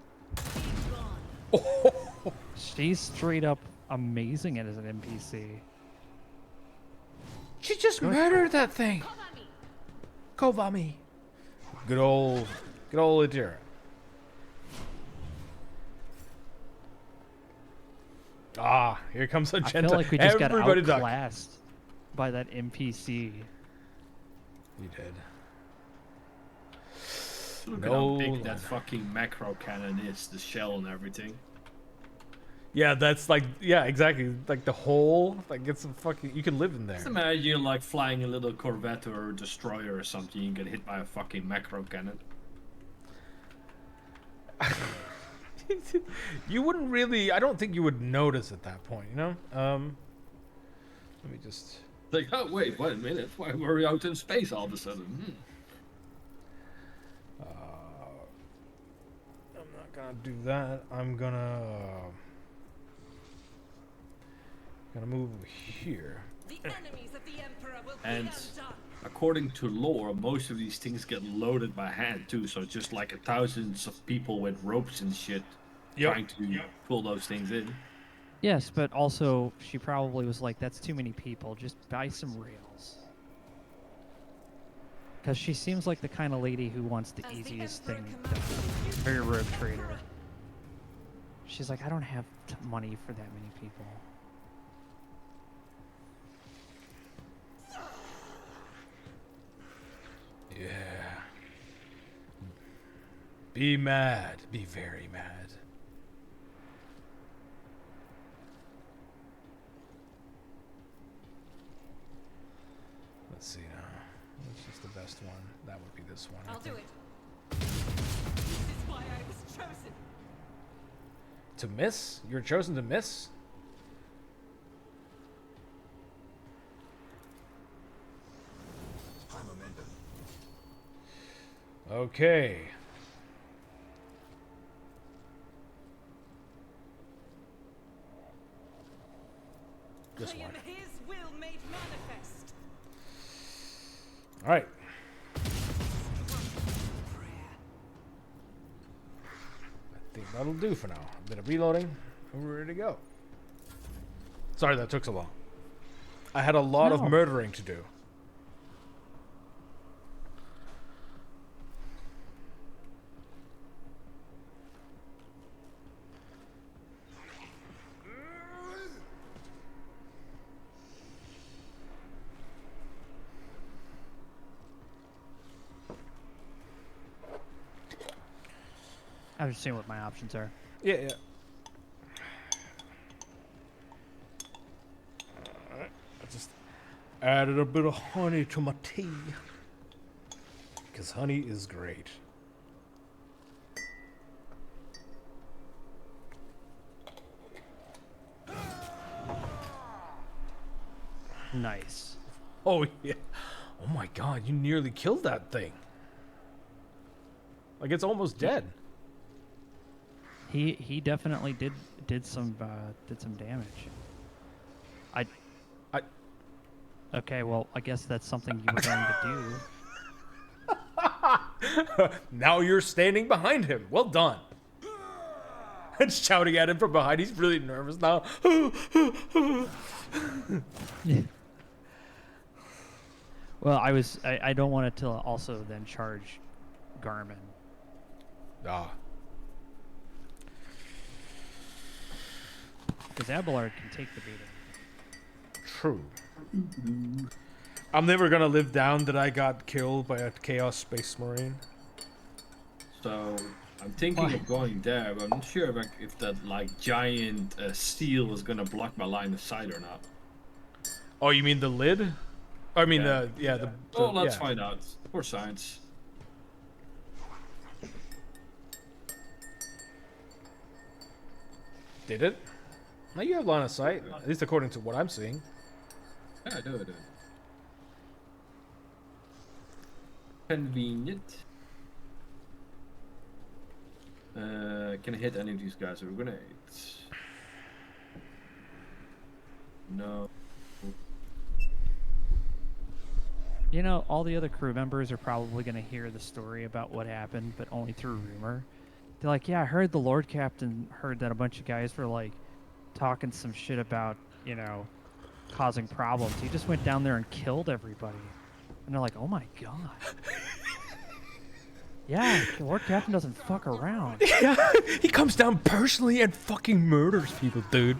She's straight up amazing as an NPC. She just murdered that thing. Kovami. Good old Adira. Ah, here comes a I gentle. feel like we just got Everybody duck. outclassed by that NPC. You did. Look at how big that fucking macro cannon is, the shell and everything. Yeah, that's like, yeah, exactly. Like the hole, like it's a fucking, you can live in there. Just imagine like flying a little Corvette or destroyer or something, you get hit by a fucking macro cannon. You wouldn't really, I don't think you would notice at that point, you know? Let me just... Like, oh wait a minute, why were we out in space all of a sudden? I'm not gonna do that. I'm gonna move here. The enemies of the Emperor will And be undone. according to lore, most of these things get loaded by hand too, so it's just like thousands of people with ropes and shit trying to pull those things in. Yes, but also she probably was like, that's too many people, just buy some rails. Because she seems like the kind of lady who wants the As the easiest Emperor thing. commands, Very rogue trader. She's like, I don't have money for that many people. Yeah. Be mad. Be very mad. Let's see now. Which is the best one? That would be this one. I I'll do think. it. This is why I was chosen. To miss? You're chosen to miss? Okay. This I one. am his will made manifest. All right. I think that'll do for now. A bit of reloading. And we're ready to go. Sorry that took so long. I had a lot of No. murdering to do. I was just seeing what my options are. Yeah, yeah. Alright. I just added a bit of honey to my tea. Because honey is great. Nice. Oh, yeah. Oh my god, you nearly killed that thing. Like, it's almost dead. He definitely did some damage. I. Okay, well, I guess that's something you were going to do. Now you're standing behind him. Well done. And shouting at him from behind. He's really nervous now. Well, I don't want it to also then charge Garmin. Ah. Because Abelard can take the beating. True. I'm never gonna live down that I got killed by a Chaos Space Marine. So I'm thinking of going there, but I'm not sure if that like giant steel is gonna block my line of sight or not. Oh, you mean the lid? I mean Yeah. the Oh, let's yeah. find out. For science. Did it? Now you have line of sight, at least according to what I'm seeing. Yeah, I do. Convenient. Can I hit any of these guys with grenades? No. You know, all the other crew members are probably going to hear the story about what happened, but only through rumor. They're like, yeah, I heard the Lord Captain heard that a bunch of guys were, like, talking some shit about, you know, causing problems. He just went down there and killed everybody. And they're like, oh my god. Yeah, the Lord Captain doesn't fuck around. Yeah, he comes down personally and fucking murders people, dude.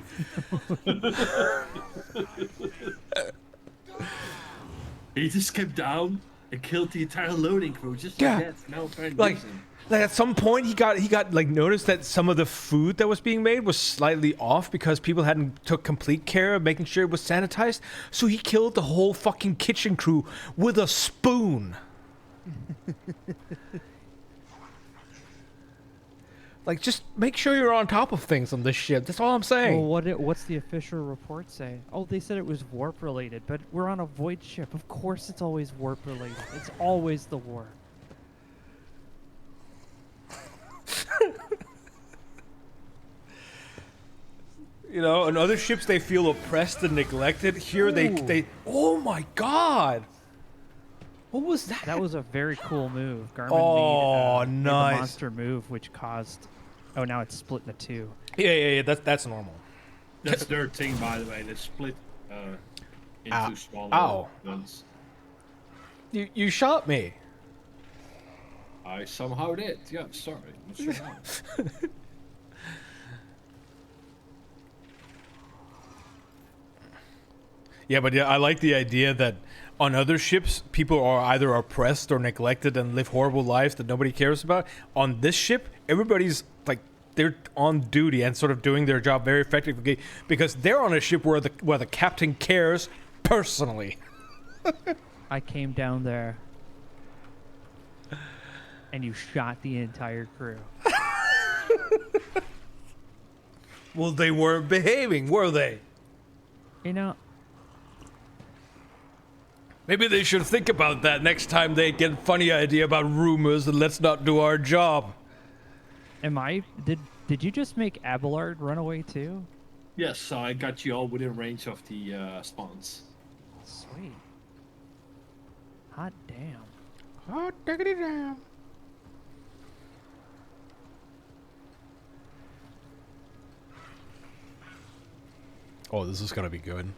He just came down and killed the entire loading crew just Yeah. like that. No apparent Like, reason. like at some point he got like noticed that some of the food that was being made was slightly off because people hadn't took complete care of making sure it was sanitized. So he killed the whole fucking kitchen crew with a spoon. Like, just make sure you're on top of things on this ship. That's all I'm saying. Well, what's the official report say? Oh, they said it was warp related, but we're on a void ship. Of course it's always warp related. It's always the warp. You know, on other ships they feel oppressed and neglected. Here they oh my god. What was that? That was a very cool move. Oh, made nice. the monster move, which caused. Oh, now it's split into two. Yeah. That's normal. That's their thing, by the way. They split into Ow. smaller Ow. ones. You shot me. I somehow did. Yeah, sorry. Not sure how. Yeah, but yeah, I like the idea that on other ships, people are either oppressed or neglected and live horrible lives that nobody cares about. On this ship, everybody's like they're on duty and sort of doing their job very effectively because they're on a ship where the captain cares personally. I came down there, and you shot the entire crew. Well, they weren't behaving, were they? You know, Maybe they should think about that next time they get a funny idea about rumors and let's not do our job. Did you just make Abelard run away too? Yes, so I got you all within range of the spawns. Sweet. Hot damn. Hot diggity damn. Oh, this is gonna be good.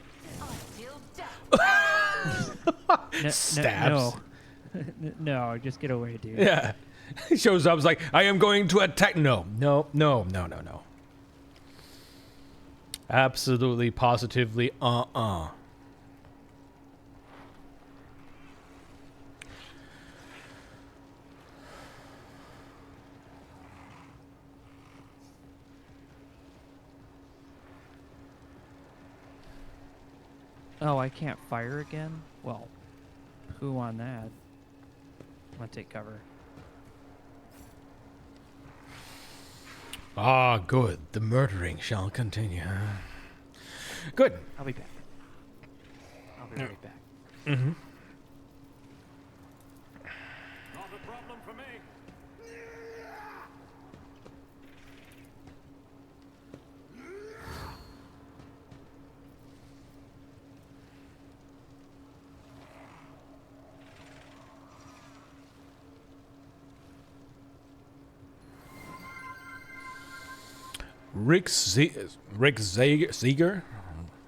Stabs. No. No, just get away, dude. Yeah. He shows up, is like, I am going to attack. No. Absolutely, positively, Oh, I can't fire again? Well, who on that? I'm gonna take cover. Ah, good. The murdering shall continue. Good. I'll be back. I'll be right back. Mm-hmm. Not a problem for me. Rick Zager?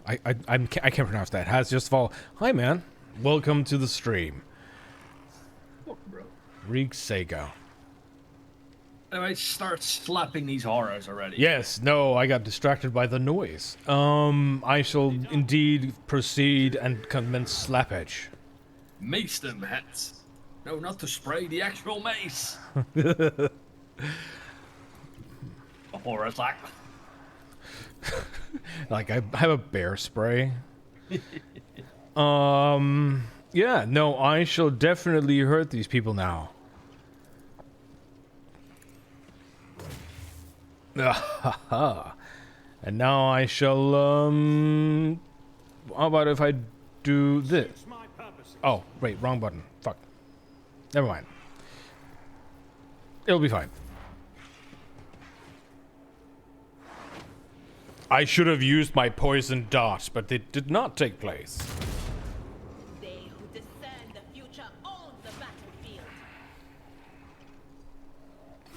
I can't pronounce that. Has just fall. Hi, man. Welcome to the stream. Fuck, bro. Rick Zager. Anyway, start slapping these horrors already. Yes, no, I got distracted by the noise. I shall indeed proceed and commence slappage. Mace them, hats. No, not to spray, the actual mace. The horror's like... Like, I have a bear spray. Yeah, no, I shall definitely hurt these people now. And now I shall, how about if I do this? Suits my purposes. Oh, wait, wrong button. Fuck. Never mind. It'll be fine. I should have used my poison dart, but it did not take place. They who discern the future own the battlefield.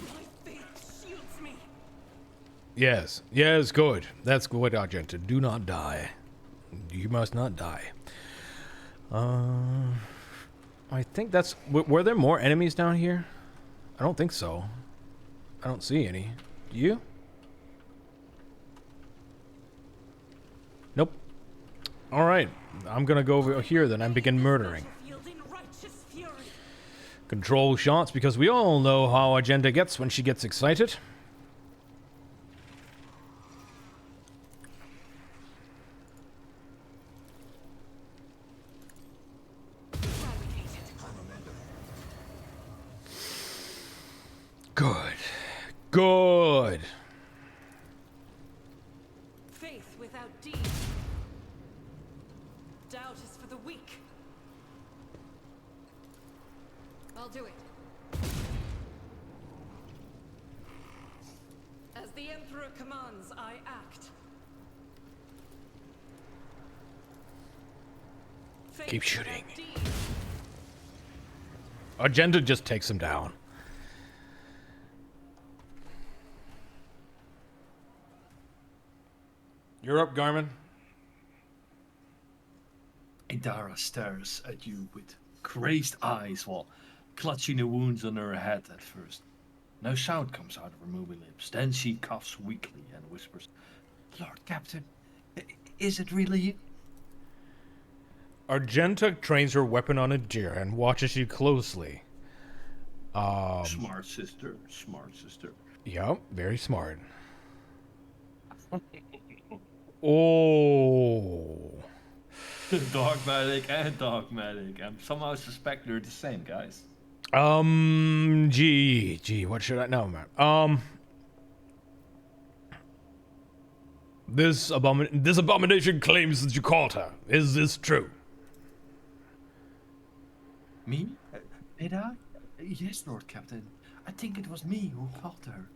My faith shields me. Yes, yes, good. That's good, Argenta. Do not die. You must not die. I think that's... were there more enemies down here? I don't think so. I don't see any. Do you? Nope. Alright. I'm gonna go over here then and begin murdering. Wielding righteous fury. Control shots, because we all know how Agenda gets when she gets excited. Good. Good. Faith without deed. Doubt is for the weak. I'll do it. As the Emperor commands, I act. Faith Keep shooting. without deed. Agenda just takes him down. You're up, Garmin. Idara stares at you with crazed eyes while clutching the wounds on her head at first. No sound comes out of her moving lips. Then she coughs weakly and whispers, "Lord Captain, is it really you?" Argenta trains her weapon on a deer and watches you closely. Smart sister, smart sister. Yep, very smart. Oh. Dogmatic and dogmatic. I somehow suspect they're the same, guys. Gee, what should I know, man? This abomination claims that you called her. Is this true? Me? Did I? Yes, Lord Captain. I think it was me who called her.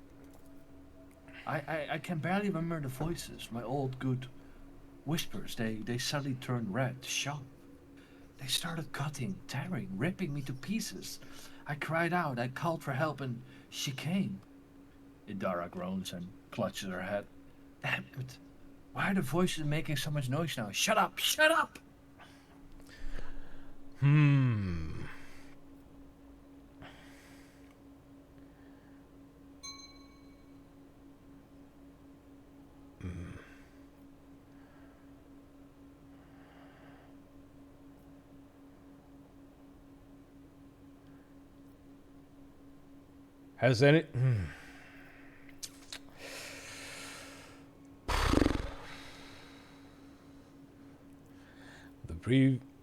I can barely remember the voices. My old good whispers, they suddenly turned red, sharp. They started cutting, tearing, ripping me to pieces. I cried out, I called for help, and she came. Idara groans and clutches her head. Damn it. Why are the voices making so much noise now? Shut up! Shut up! Has any?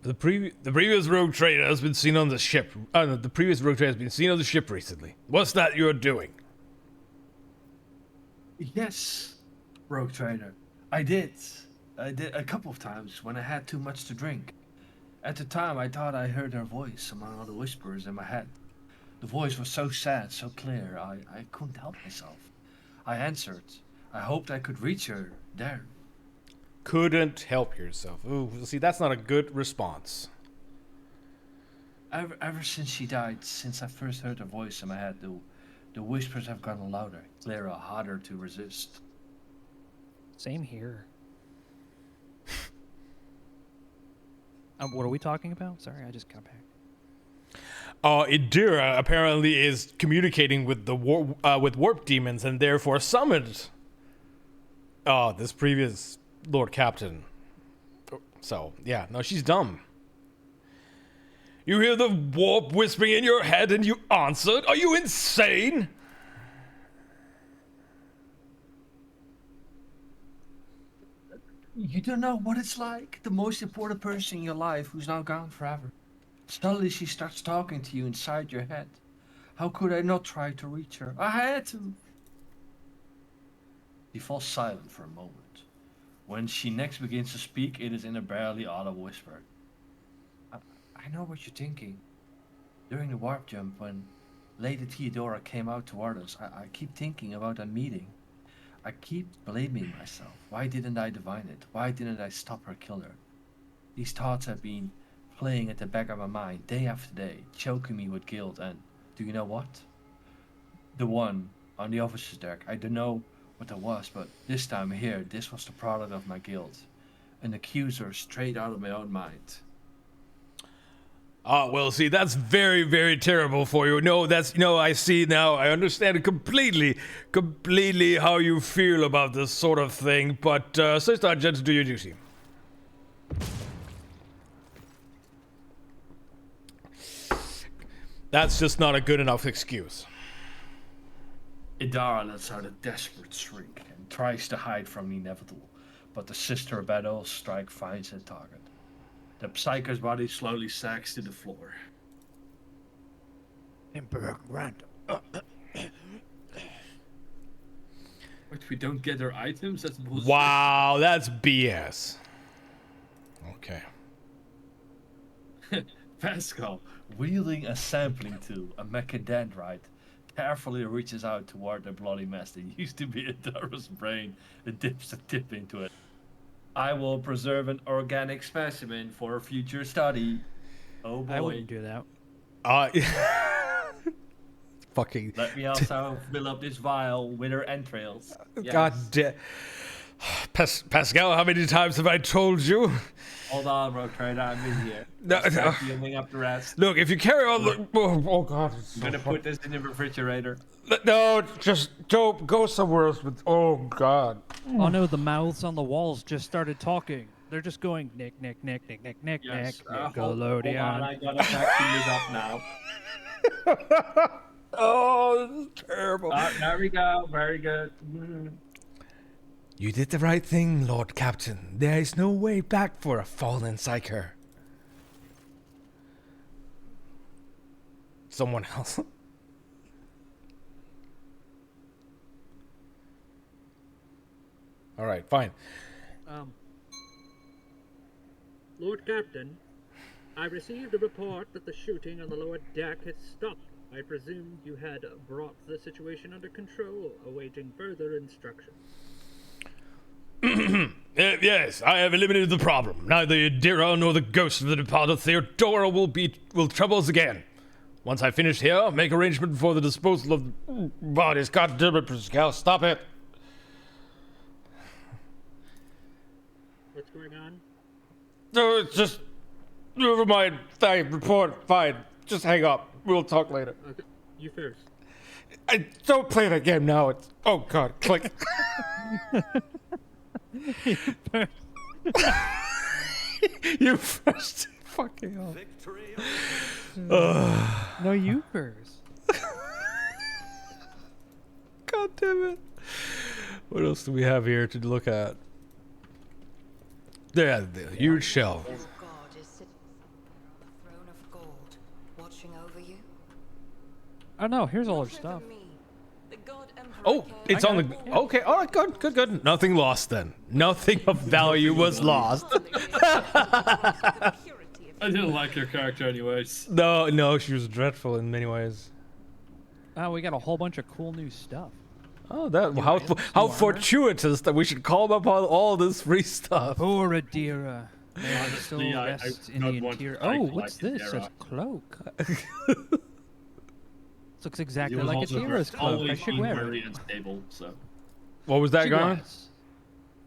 The previous rogue trader has been seen on the ship. No, the previous rogue trader has been seen on the ship recently. What's that you're doing? Yes, rogue trader. I did a couple of times when I had too much to drink. At the time, I thought I heard her voice among all the whispers in my head. The voice was so sad, so clear, I couldn't help myself. I answered. I hoped I could reach her there. Couldn't help yourself. Ooh, see, that's not a good response. Ever since she died, since I first heard her voice in my head, the whispers have gotten louder, clearer, harder to resist. Same here. What are we talking about? Sorry, I just got back. Idira apparently is communicating with the with warp demons and therefore summoned this previous Lord Captain. So, yeah, no, she's dumb. You hear the warp whispering in your head and you answered? Are you insane? You don't know what it's like. The most important person in your life who's now gone forever. Suddenly she starts talking to you inside your head. How could I not try to reach her? I had to. He falls silent for a moment. When she next begins to speak, it is in a barely audible whisper. I know what you're thinking. During the warp jump, when Lady Theodora came out toward us, I keep thinking about that meeting. I keep blaming myself. Why didn't I divine it? Why didn't I stop her killer? These thoughts have been playing at the back of my mind day after day, choking me with guilt, and do you know what? The one on the officer's deck, I don't know what that was, but this time here, this was the product of my guilt. An accuser straight out of my own mind. Well, see, that's very, very terrible for you. No, I see now. I understand completely how you feel about this sort of thing. But, Sister Judge, do your duty. That's just not a good enough excuse. Idara lets out a desperate shriek and tries to hide from the inevitable, but the sister battle's strike finds her target. The psycho's body slowly sags to the floor. Emperor Grant. But we don't get her items? That's bullshit. Wow, that's BS. Okay. Pascal, wielding a sampling tool, a mechadendrite, carefully reaches out toward the bloody mess that used to be Idara's brain and dips a tip into it. I will preserve an organic specimen for future study. Oh boy. I wouldn't do that. Fucking. Let me also fill up this vial with her entrails. Yes. God damn. Pascal, how many times have I told you? Hold on, Rogue Trader, I'm in here. No, no. Healing up the rest. Look, if you carry on, oh God, I'm gonna put this in the refrigerator. No, just don't go somewhere else. With oh God. Oh no, the mouths on the walls just started talking. They're just going Nick, Nick, Nick, Nick, Nick, Nick, Yes. Nick, Hold on, Nickelodeon. I gotta vacuum it up now. Oh, this is terrible. There we go. Very good. You did the right thing, Lord Captain. There is no way back for a fallen psyker. Someone else. All right, fine. Lord Captain, I received a report that the shooting on the lower deck had stopped. I presumed you had brought the situation under control, awaiting further instructions. Yes, I have eliminated the problem. Neither Idira nor the ghost of the departed Theodora will trouble us again. Once I finish here, make arrangement for the disposal of bodies. God damn it, Pascal, stop it. What's going on? No, it's just... Never mind. Fine, report. Fine. Just hang up. We'll talk later. Okay, you first. I don't play that game now. It's... Oh, God. Click. You first. Fucking hell. Victory. No, you first. God damn it. What else do we have here to look at? Yeah, the huge shelf. Your god is sitting on a throne of gold, watching over you. Oh no, here's all her stuff. Oh, it's on the... Okay, all right, good, good, good. Nothing lost then. Nothing of value was lost. I didn't like your character anyways. No, she was dreadful in many ways. Oh, we got a whole bunch of cool new stuff. Oh, that how fortuitous that we should call upon all this free stuff. Poor Adira. Honestly, I in don't the want to interior. fight Oh, like what's this? Adira. A cloak. This looks He exactly was like also Adira's cloak. I always should been wear very it. unstable, so. What was that, She Garner? was.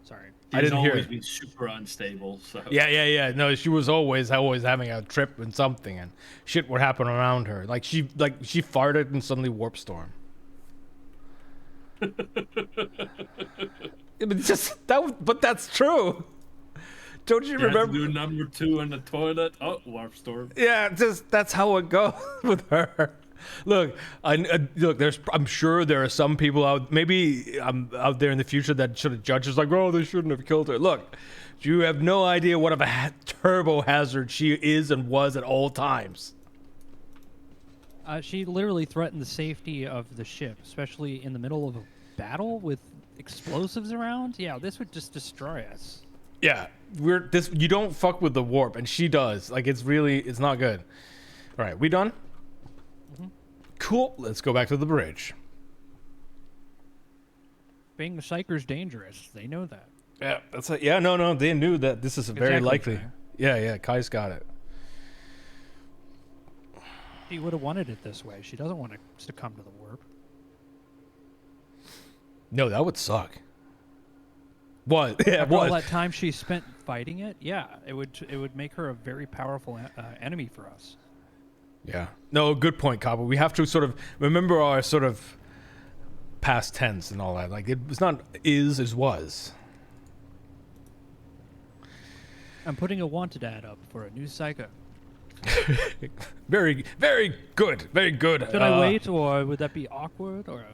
Sorry. I didn't hear always it. been super unstable, so. Yeah. No, she was always having a trip and something, and shit would happen around her. Like she farted and suddenly warp storm. But that's true. Don't you You had to remember? do number 2 in the toilet. Oh, warp storm. Yeah, that's how it goes with her. Look, I'm sure there are some people out there in the future that should have judged us like, oh, they shouldn't have killed her. Look, you have no idea what of a turbo hazard she is and was at all times. She literally threatened the safety of the ship, especially in the middle of a battle with explosives around. Yeah, this would just destroy us. Yeah, you don't fuck with the warp, and she does. Like, it's not good. All right, we done? Mm-hmm. Cool. Let's go back to the bridge. Being a psyker's dangerous. They know that. Yeah, that's it. Yeah, no, they knew that this is very Exactly, likely. Kai. Yeah, Kai's got it. She would have wanted it this way. She doesn't want to succumb to the warp. No, that would suck. What? Yeah, After all what? that time she spent fighting it, yeah, it would make her a very powerful enemy for us. Yeah. No, good point, Cabo. We have to sort of remember our sort of past tense and all that. Like, it was not is was. I'm putting a wanted ad up for a new psycho. Very, very good. Very good. Should I wait, or would that be awkward? Or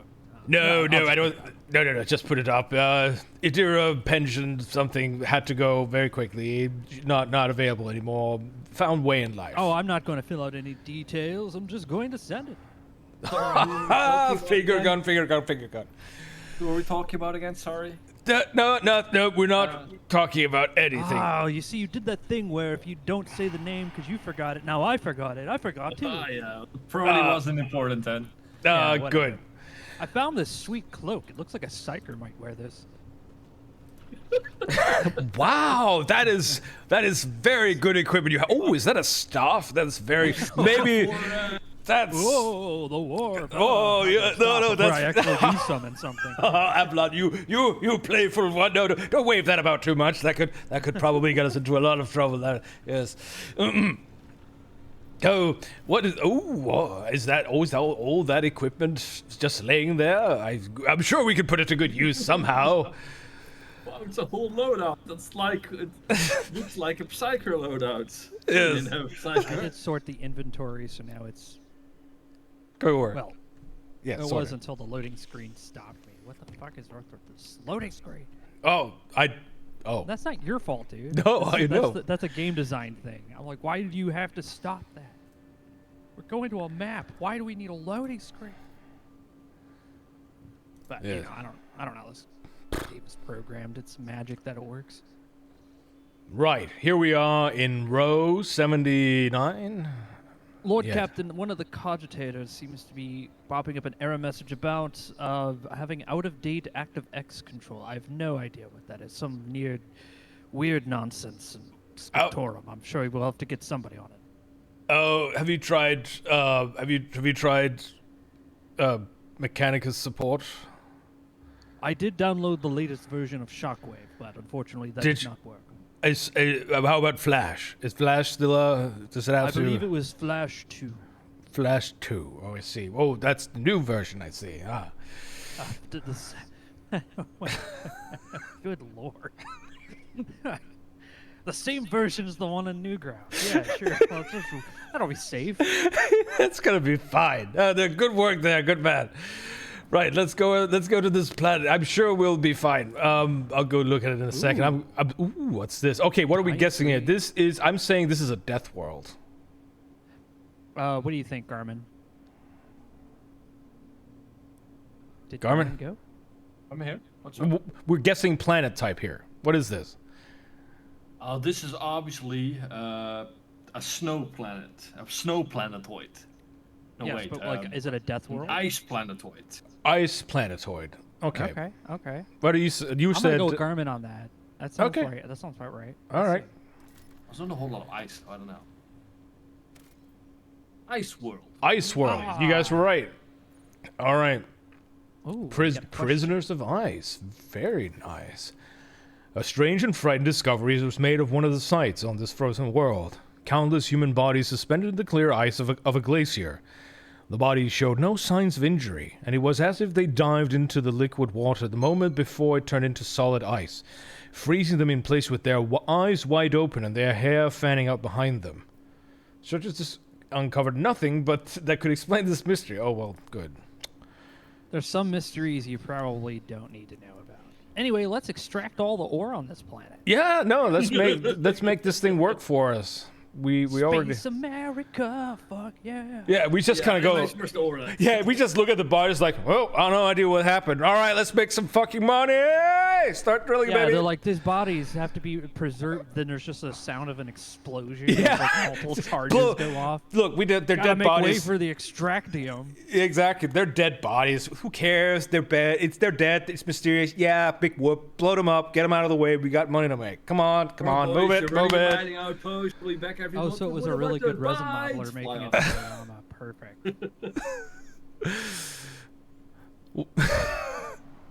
No, I'll I just don't. No. Just put it up. Idira pension something had to go very quickly. Not available anymore. Found way in life. Oh, I'm not going to fill out any details. I'm just going to send it. Finger gun. Who are we talking about again? Sorry. No. We're not talking about anything. Oh, you see, you did that thing where if you don't say the name because you forgot it, now I forgot it. I forgot too. Yeah. Probably wasn't important then. yeah, whatever. Good. I found this sweet cloak. It looks like a psyker might wear this. Wow, that is very good equipment you have. Oh, is that a staff? That's very maybe. That's. Whoa, the war. Oh, yeah, no, Before I that's. actually do summon something. Ablon, you playful one. No, don't wave that about too much. That could probably get us into a lot of trouble. That yes. Oh, what is? Oh, is that? Oh, is all that equipment just laying there? I'm sure we could put it to good use somehow. Wow, it's a whole loadout. That's like it looks like a psyker loadout. Yes. You know, I psyker. did sort the inventory, so now it's Go work. well. Yeah, It sort was of. until the loading screen stopped me. What the fuck is wrong with this loading screen? Oh. That's not your fault, dude. No, I know. That's a game design thing. I'm like, why did you have to stop that? We're going to a map. Why do we need a loading screen? But Yeah. you know, I don't know. This game is programmed. It's magic that it works. Right, here we are in row 79. Lord Yeah. Captain, one of the cogitators seems to be popping up an error message about having out-of-date ActiveX control. I have no idea what that is. Some weird nonsense and spectorum. I'm sure we will have to get somebody on it. Oh, have you tried Mechanicus support? I did download the latest version of Shockwave, but unfortunately that did not work. How about Flash? Is Flash still does it have I to? believe it was Flash 2. Flash 2. Oh, I see. Oh, that's the new version. I see. Ah. Did this? Good lord. The same version as the one in Newgrounds. Yeah, sure. Well, that'll be safe. That's gonna be fine. Good work there. Good man. Right, let's go to this planet. I'm sure we'll be fine. I'll go look at it in a second. Ooh, what's this? Okay, what are we guessing here? I'm saying this is a death world. What do you think, Garmin? Did Garmin? go? I'm here. What's up? We're guessing planet type here. What is this? This is obviously a snow planet, a snow planetoid. No, Yes, wait. but like, is it a death world? Ice planetoid. Ice planetoid. Okay. Okay. What do you I'm said? gonna go with Garmin on that. That sounds Okay. right. That sounds about right. All right. There's not a whole lot of ice. So I don't know. Ice world. Ice world. You guys were right. All right. Ooh, Prisoners of ice. Very nice. A strange and frightening discovery was made of one of the sites on this frozen world. Countless human bodies suspended in the clear ice of a glacier. The bodies showed no signs of injury, and it was as if they dived into the liquid water the moment before it turned into solid ice, freezing them in place with their eyes wide open and their hair fanning out behind them. Searchers just uncovered nothing, but that could explain this mystery. Oh, well, good. There's some mysteries you probably don't need to know about. Anyway, let's extract all the ore on this planet. Yeah, no, let's make this thing work for us. We already. Space America, fuck yeah. Yeah, we just kind of go. Yeah, we just look at the bodies like, well, I have no idea what happened. All right, let's make some fucking money. Start drilling, Yeah, baby. they're like, these bodies have to be preserved. Then there's just a sound of an explosion. Yeah. And, like, multiple charges go off. Look, they're Gotta dead make bodies. way for the extractium. Exactly, they're dead bodies. Who cares? They're bad. They're dead. It's mysterious. Yeah, big whoop. Blow them up. Get them out of the way. We got money to make. Come on, move it, move it. Outpost, we'll be back every Oh, month. so it was What a really about good the resin vibes? modeler making Fly it off. for Warhammer. Perfect.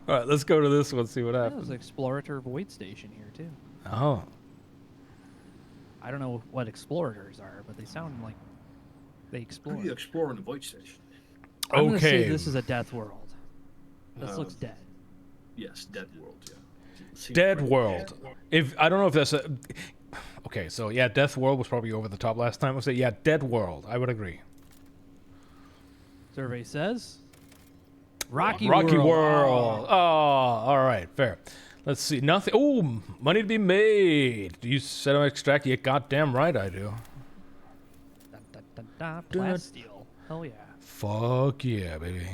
All right, let's go to this one. See what There's happens. an Explorator Void Station here too. Oh, I don't know what Explorators are, but they sound like they Who explore. are you exploring the void station? I'm gonna say okay. this is a death world. This looks dead. Yes, Dead World. Yeah. Seems Dead pretty- World. If I don't know if that's a. Okay, so yeah, Death World was probably over the top last time. I'll say yeah, Dead World. I would agree. Survey says Rocky World. Oh, all right, fair. Let's see. Nothing. Oh, money to be made. Do you set on extract? Yeah, goddamn right I do. Dun, dun, dun, dun, plasteel. Hell yeah. Fuck yeah, baby.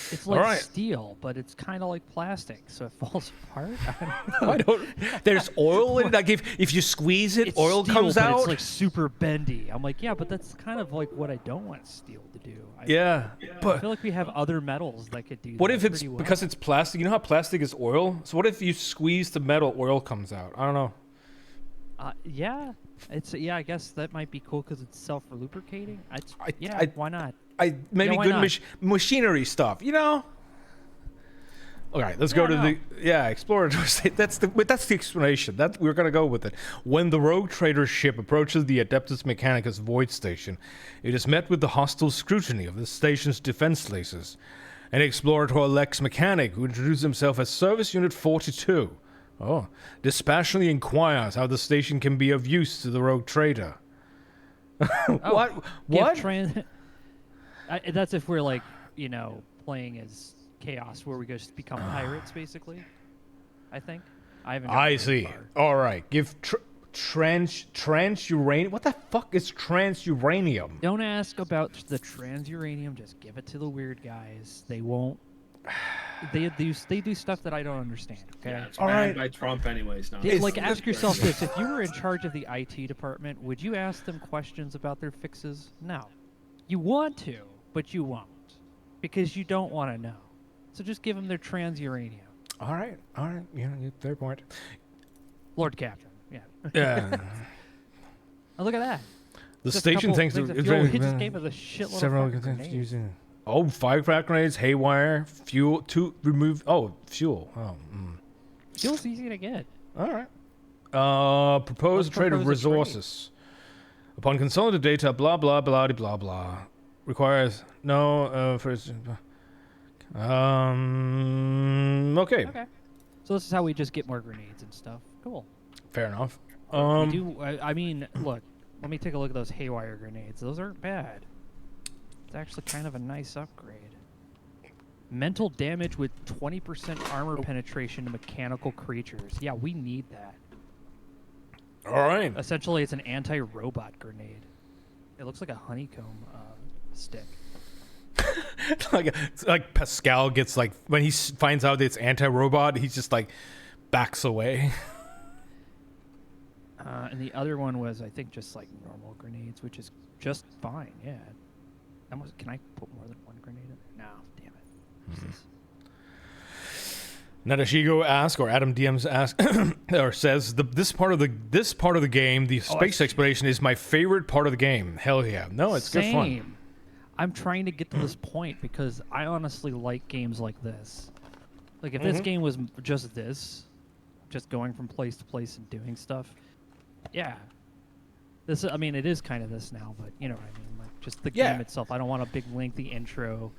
It's like Alright. steel, but it's kind of like plastic, so it falls apart. I don't. There's oil in it. Like if you squeeze it, It's oil steel, comes but out. It's like super bendy. I'm like, yeah, but that's kind of like what I don't want steel to do. Yeah, I but feel like we have other metals that could do what that if it's pretty well. because it's plastic? You know how plastic is oil. So what if you squeeze the metal, oil comes out? I don't know. Yeah, I guess that might be cool because it's self-lubricating. Why not? Maybe why good not? machinery stuff. You know. All right, let's go to the explorer. That's the explanation. That we're gonna go with it. When the rogue trader's ship approaches the Adeptus Mechanicus void station, it is met with the hostile scrutiny of the station's defense lasers. An explorator Lex Mechanic, who introduces himself as Service Unit 42, dispassionately inquires how the station can be of use to the rogue trader. What? That's if we're like, playing as Chaos, where we just become pirates, basically. I think. I haven't. I see. All right. Give transuranium. What the fuck is transuranium? Don't ask about the transuranium. Just give it to the weird guys. They won't. They do stuff that I don't understand. Okay. Yeah, it's All banned right. by Trump anyways now. Like, ask yourself this: if you were in charge of the IT department, would you ask them questions about their fixes? No. You want to, but you won't, because you don't want to know. So just give them their transuranium. All right. Yeah, fair point. Lord Captain. Yeah. Yeah. Oh, look at that. The Just a station couple thinks things of fuel. He just gave us a shitload several of fucking grenades. using. Oh, firecracker grenades, haywire, fuel to remove. Oh, fuel. Oh. Fuel's easy to get. All right. Propose Let's trade of propose a trade. resources. Upon consolidated data, blah blah blah blah blah. Requires no first. Okay. Okay. So this is how we just get more grenades and stuff. Cool. Fair enough. We do. I mean, look. Let me take a look at those haywire grenades. Those aren't bad. It's actually kind of a nice upgrade. Mental damage with 20% armor penetration to mechanical creatures. Yeah, we need that. All right. Essentially, it's an anti-robot grenade. It looks like a honeycomb stick. like Pascal gets like when he finds out it's anti-robot, he's just like backs away. And the other one was, I think, just like normal grenades, which is just fine. Yeah. Can I put more than one grenade in there? No, damn it. What's this? Nadashigo asks, or Adam DMs asks, or says, this part of the game, the space exploration, is my favorite part of the game. Hell yeah! No, it's good fun. I'm trying to get to this point because I honestly like games like this. Like if this game was just this, just going from place to place and doing stuff, yeah. This, I mean, it is kind of this now, but you know what I mean. Like just the game itself. I don't want a big lengthy intro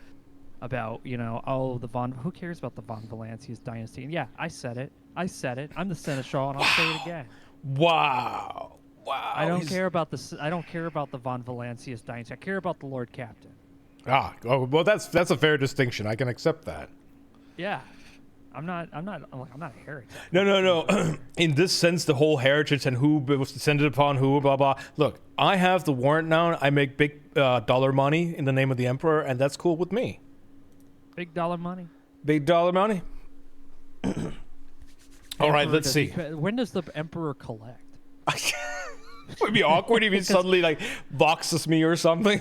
about, you know, oh, who cares about the Von Valancius dynasty? And yeah, I said it. I'm the Seneschal, and I'll say it again. Wow. I don't care about the Von Valancius dynasty. I care about the Lord Captain. Well, that's a fair distinction. I can accept that. Yeah. I'm not a heretic. No. In this sense, the whole heritage and who was descended upon who, blah blah. Look, I have the warrant now. I make big dollar money in the name of the Emperor, and that's cool with me. Big dollar money. Big dollar money. All right, let's see. When does the Emperor collect? It would be awkward if he suddenly like boxes me or something.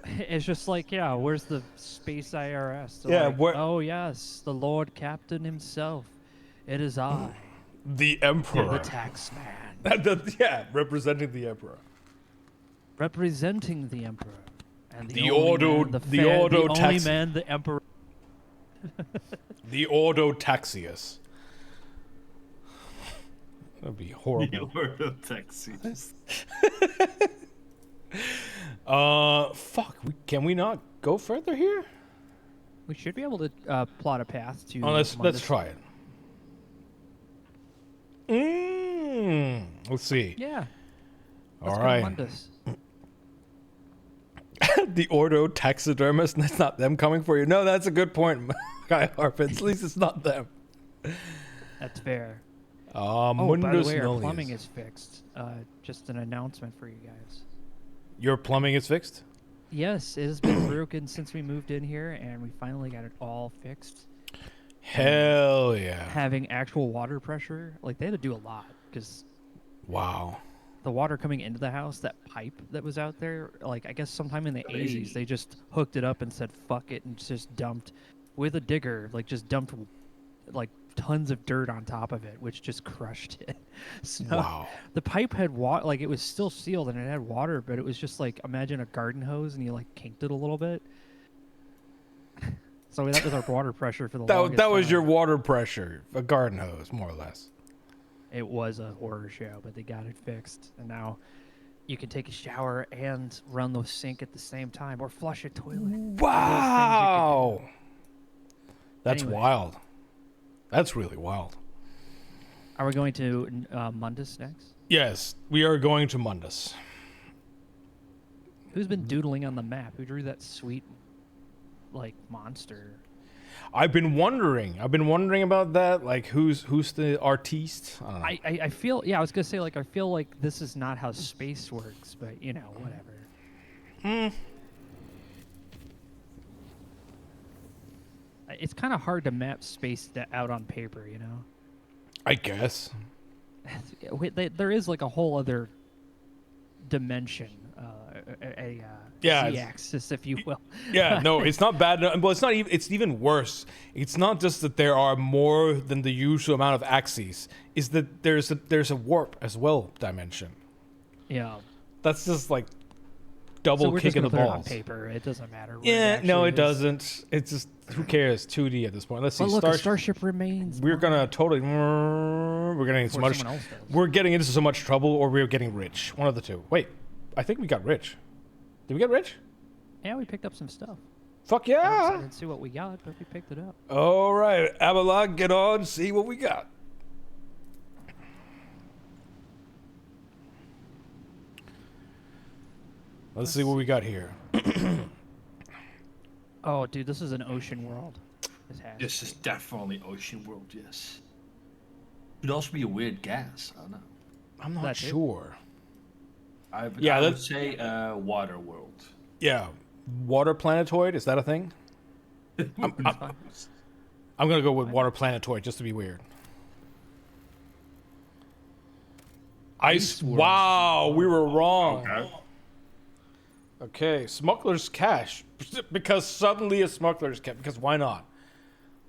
It's just like, yeah, where's the space IRS? Yeah, like, oh yes, the Lord Captain himself. It is I, the Emperor, the tax man. Yeah, representing the Emperor. Representing the Emperor. And the Ordo only man the Emperor. The Ordo Taxius. That'd be horrible. The Ordo Taxius. Fuck. Can we not go further here? We should be able to plot a path to. Let's try it. Let's see. Yeah. All right. The Ordo taxidermist. That's not them coming for you. No, that's a good point, Guy Harpin. At least it's not them. That's fair. By the way, our plumbing is fixed. Just an announcement for you guys. Your plumbing is fixed? Yes, it has been broken since we moved in here, and we finally got it all fixed. Hell yeah. Having actual water pressure, like they had to do a lot because wow, the water coming into the house, that pipe that was out there, like I guess sometime in the 80s, they just hooked it up and said fuck it and just dumped with a digger, like just dumped like tons of dirt on top of it, which just crushed it. So wow. The pipe had water, like it was still sealed and it had water, but it was just like, imagine a garden hose and you like kinked it a little bit. So that was our water pressure for the longest That was time. your water pressure, a garden hose, more or less. It was a horror show, but they got it fixed, and now you can take a shower and run the sink at the same time, or flush a toilet. Wow, that's anyway. wild. That's really wild. Are we going to Mundus next? Yes, we are going to Mundus. Who's been doodling on the map? Who drew that sweet, like, monster? I've been wondering about that. Like, who's the artiste? I don't know. I feel, yeah, I was gonna say, like, I feel like this is not how space works, but you know, whatever. It's kind of hard to map space out on paper, you know. I guess. There is like a whole other dimension, z-axis, if you will. Yeah, no, it's not bad. Well, it's not even. It's even worse. It's not just that there are more than the usual amount of axes. Is that there's a warp as well dimension. Yeah. That's just like double So we're kick just in gonna the put it on balls. paper. It doesn't matter. what Yeah, no, actually it is. doesn't. It's just who cares? 2D at this point. Let's see. But look, a starship remains. We're gonna totally. We're getting into so Or much. someone else does. We're getting into so much trouble, or we're getting rich. One of the two. Wait, I think we got rich. Did we get rich? Yeah, we picked up some stuff. Fuck I yeah! didn't see what we got, but we picked it up. All right, Abalog, get on. See what we got. Let's see what we got here. Oh, dude, this is an ocean world. This is definitely ocean world, yes. Could also be a weird gas. I don't know. I'm not That's it? sure. I would that's- say water world. Yeah, water planetoid. Is that a thing? I'm gonna go with water planetoid just to be weird. Ice. world. Wow, we were wrong. Okay. Okay, smuggler's cache. Because suddenly a smuggler's cache. Because why not?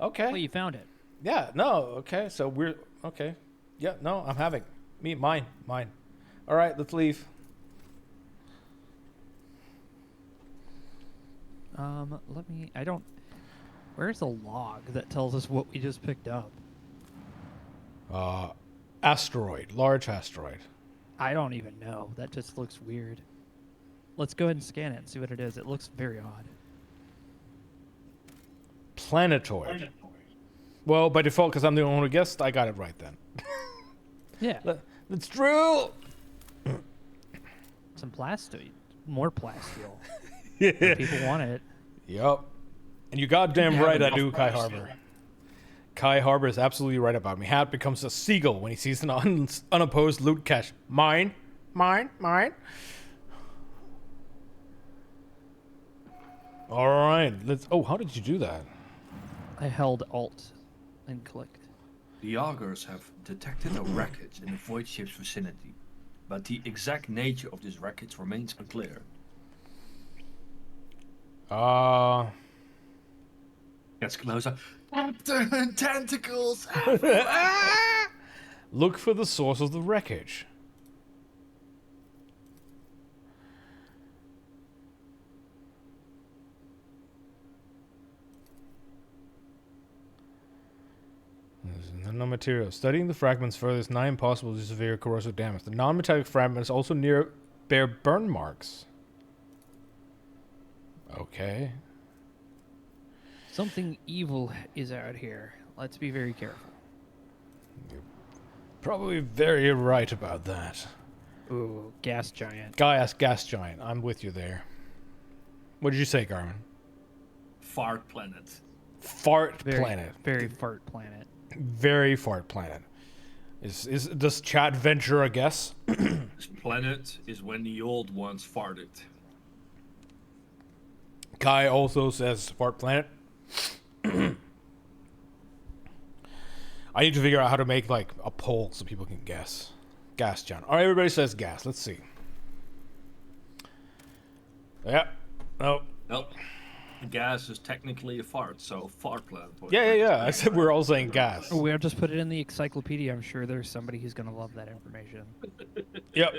Okay. Well, you found it. Yeah, no, okay. So we're okay. Yeah, no, I'm having mine. All right, let's leave. Let me. I don't. Where's the log that tells us what we just picked up? Asteroid, large asteroid. I don't even know. That just looks weird. Let's go ahead and scan it and see what it is. It looks very odd. Planetoid. Well, by default, because I'm the only one who guessed, I got it right then. Yeah. Let's drill. Some plasteel. More plasteel. Yeah. People want it. Yup. And you goddamn right I enough do, Kai price, Harbor. Kai Harbor is absolutely right about me. Hat becomes a seagull when he sees an unopposed loot cache. Mine. All right, let's. Oh, how did you do that? I held Alt and clicked. The augurs have detected a wreckage in the void ship's vicinity, but the exact nature of this wreckage remains unclear. Gets closer. Captain, tentacles! Look for the source of the wreckage. Non-material. Studying the fragments further is nigh impossible due to severe corrosive damage. The non-metallic fragments also bear burn marks. Okay. Something evil is out here. Let's be very careful. Probably very right about that. Ooh, gas giant. Gas giant. I'm with you there. What did you say, Garmin? Fart planet. Fart Very, planet. Very fart planet. Very fart planet. Does chat venture a guess? This planet is when the old ones farted. Kai also says fart planet. I need to figure out how to make like a poll so people can guess. Gas giant. All right, everybody says gas. Let's see. Yeah. No. Nope. Gas is technically a fart, so fart planet. Yeah. I said we're all saying gas. We'll just put it in the encyclopedia. I'm sure there's somebody who's going to love that information. Yep.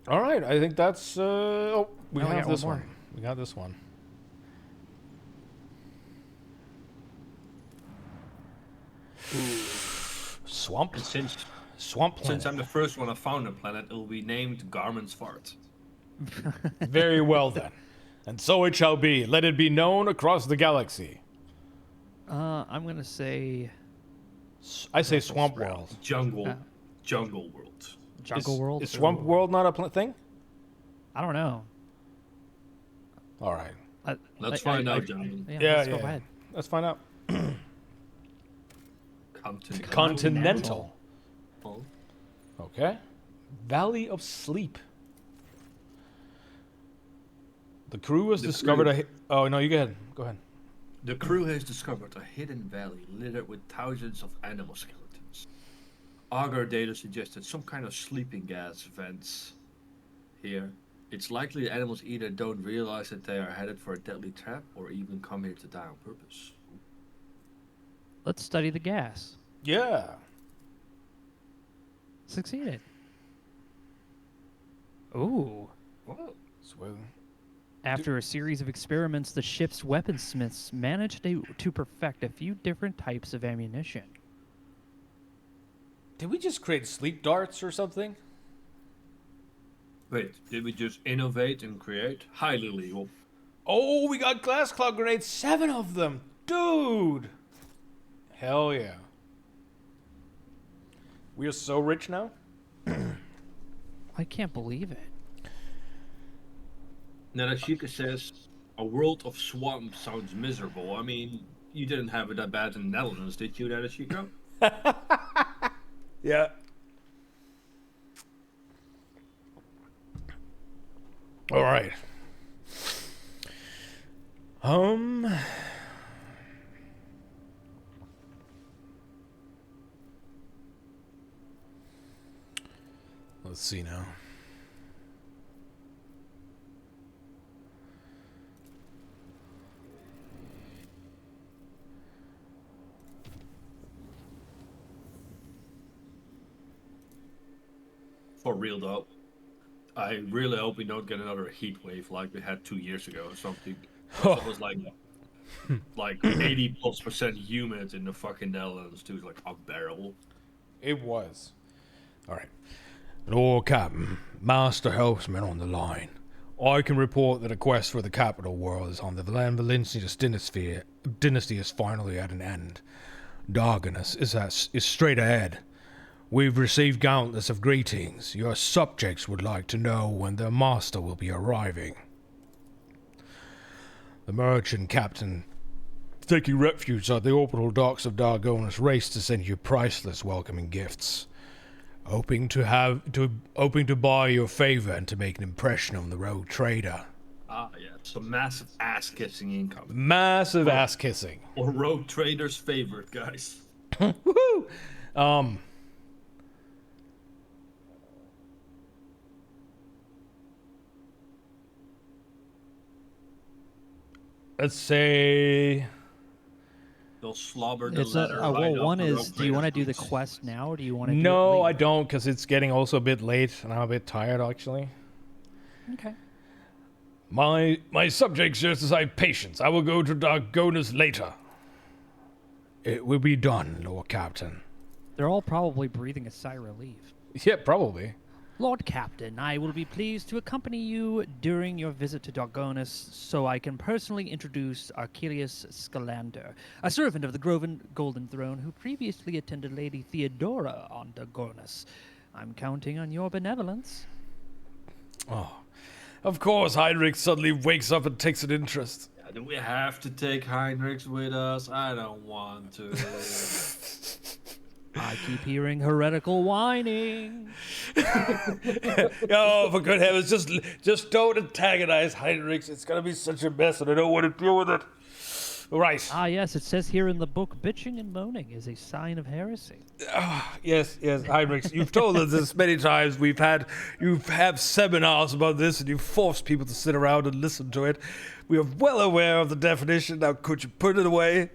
All right. I think that's. Oh, we No, we have got this one one. more. We got this one. Swamp. Swamp planet. Since I'm the first one to found a planet, it will be named Garmin's Fart. Very well then. And so it shall be. Let it be known across the galaxy. I'm going to say I say Swamp World. Jungle Uh, World. Jungle World. Is Swamp Ooh. World not a thing? I don't know. All right. Let's find out, gentlemen. Yeah, let's go ahead. Let's find out. Continental. Continental. Okay. Valley of Sleep. The crew has discovered a. Oh no, you go ahead. Go ahead. The crew has discovered a hidden valley littered with thousands of animal skeletons. Augur data suggested some kind of sleeping gas vents here. It's likely the animals either don't realize that they are headed for a deadly trap or even come here to die on purpose. Let's study the gas. Yeah. Succeeded. Ooh. Whoa. Swell. After a series of experiments, the ship's weaponsmiths managed to perfect a few different types of ammunition. Did we just create sleep darts or something? Wait, did we just innovate and create? Highly legal. Oh, we got glass cloud grenades, 7 of them, dude. Hell yeah. We are so rich now. I can't believe it. Narashika says, a world of swamp sounds miserable. I mean, you didn't have it that bad in the Netherlands, did you, Narashika? Yeah. All right. Let's see now. For real though, I really hope we don't get another heat wave like we had 2 years ago or something. It was like 80+% humid in the fucking Netherlands too. It's like unbearable. It was. All right. Lord Captain, Master Helpsman on the line. I can report that a quest for the capital world is on the land. Valencia's dynasty is finally at an end. Darganus is straight ahead. We've received countless of greetings. Your subjects would like to know when their master will be arriving. The merchant captain, taking refuge at the orbital docks of Dargonus, raced to send you priceless welcoming gifts. Hoping to buy your favor and to make an impression on the rogue trader. Ah, yeah, some massive ass kissing income. Massive ass kissing. Or rogue trader's favorite, guys. Woohoo! Let's say They'll slobber the It's letter. well, one is, do you want to do the quest now, or do you want to? no, do it I later? don't, because it's getting also a bit late, and I'm a bit tired actually. Okay. My subjects just have patience. I will go to Dargonus later. It will be done, Lord Captain. They're all probably breathing a sigh of relief. Yeah, probably. Lord Captain, I will be pleased to accompany you during your visit to Dargonus so I can personally introduce Archelius Scalander, a servant of the Golden Throne who previously attended Lady Theodora on Dargonus. I'm counting on your benevolence. Oh, of course, Heinrich suddenly wakes up and takes an interest. Yeah, do we have to take Heinrichs with us? I don't want to. I keep hearing heretical whining. Oh, for good heavens, just don't antagonize Heinrichs. It's gonna be such a mess, and I don't want to deal with it. Right. Ah, yes, it says here in the book, bitching and moaning is a sign of heresy. Yes, Heinrichs. You've told us this many times. You've had seminars about this, and you've forced people to sit around and listen to it. We are well aware of the definition. Now, could you put it away?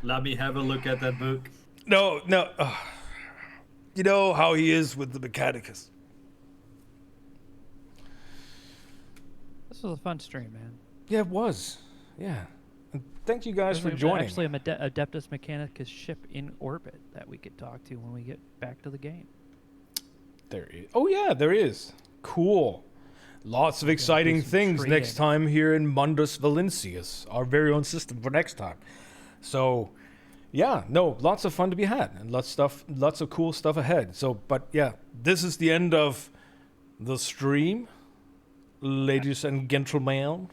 Let me have a look at that book. No. You know how he is with the Mechanicus. This was a fun stream, man. Yeah, it was. Yeah. And thank you guys for There's joining. actually an Adeptus Mechanicus ship in orbit that we could talk to when we get back to the game. There is. Oh, yeah, there is. Cool. Lots of exciting some things trading. next time here in Mundus Valencius, our very own system for next time. So, yeah, no, lots of fun to be had, and lots of cool stuff ahead. So, but yeah, this is the end of the stream, ladies and gentlemen.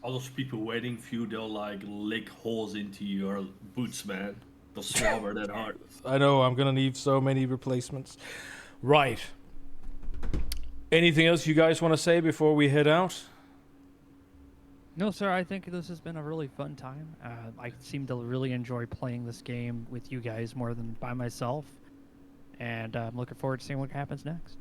All those people waiting for you, they'll like lick holes into your boots, man. They'll slobber that hard. I know, I'm gonna need so many replacements. Right. Anything else you guys want to say before we head out? No, sir, I think this has been a really fun time. I seem to really enjoy playing this game with you guys more than by myself. And I'm looking forward to seeing what happens next.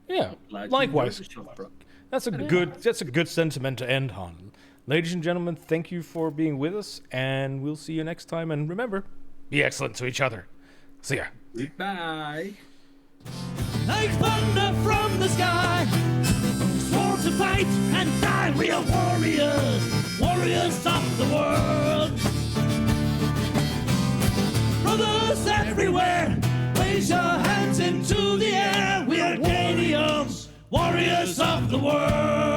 Yeah, Glad you likewise. enjoyed yourself, bro. That's a good sentiment to end on. Ladies and gentlemen, thank you for being with us, and we'll see you next time. And remember, be excellent to each other. See ya. Goodbye. like thunder from the sky. Sworn to fight and die, we are warriors, warriors of the world. Brothers everywhere, raise your hands into the air. We are Arcadians, warriors of the world.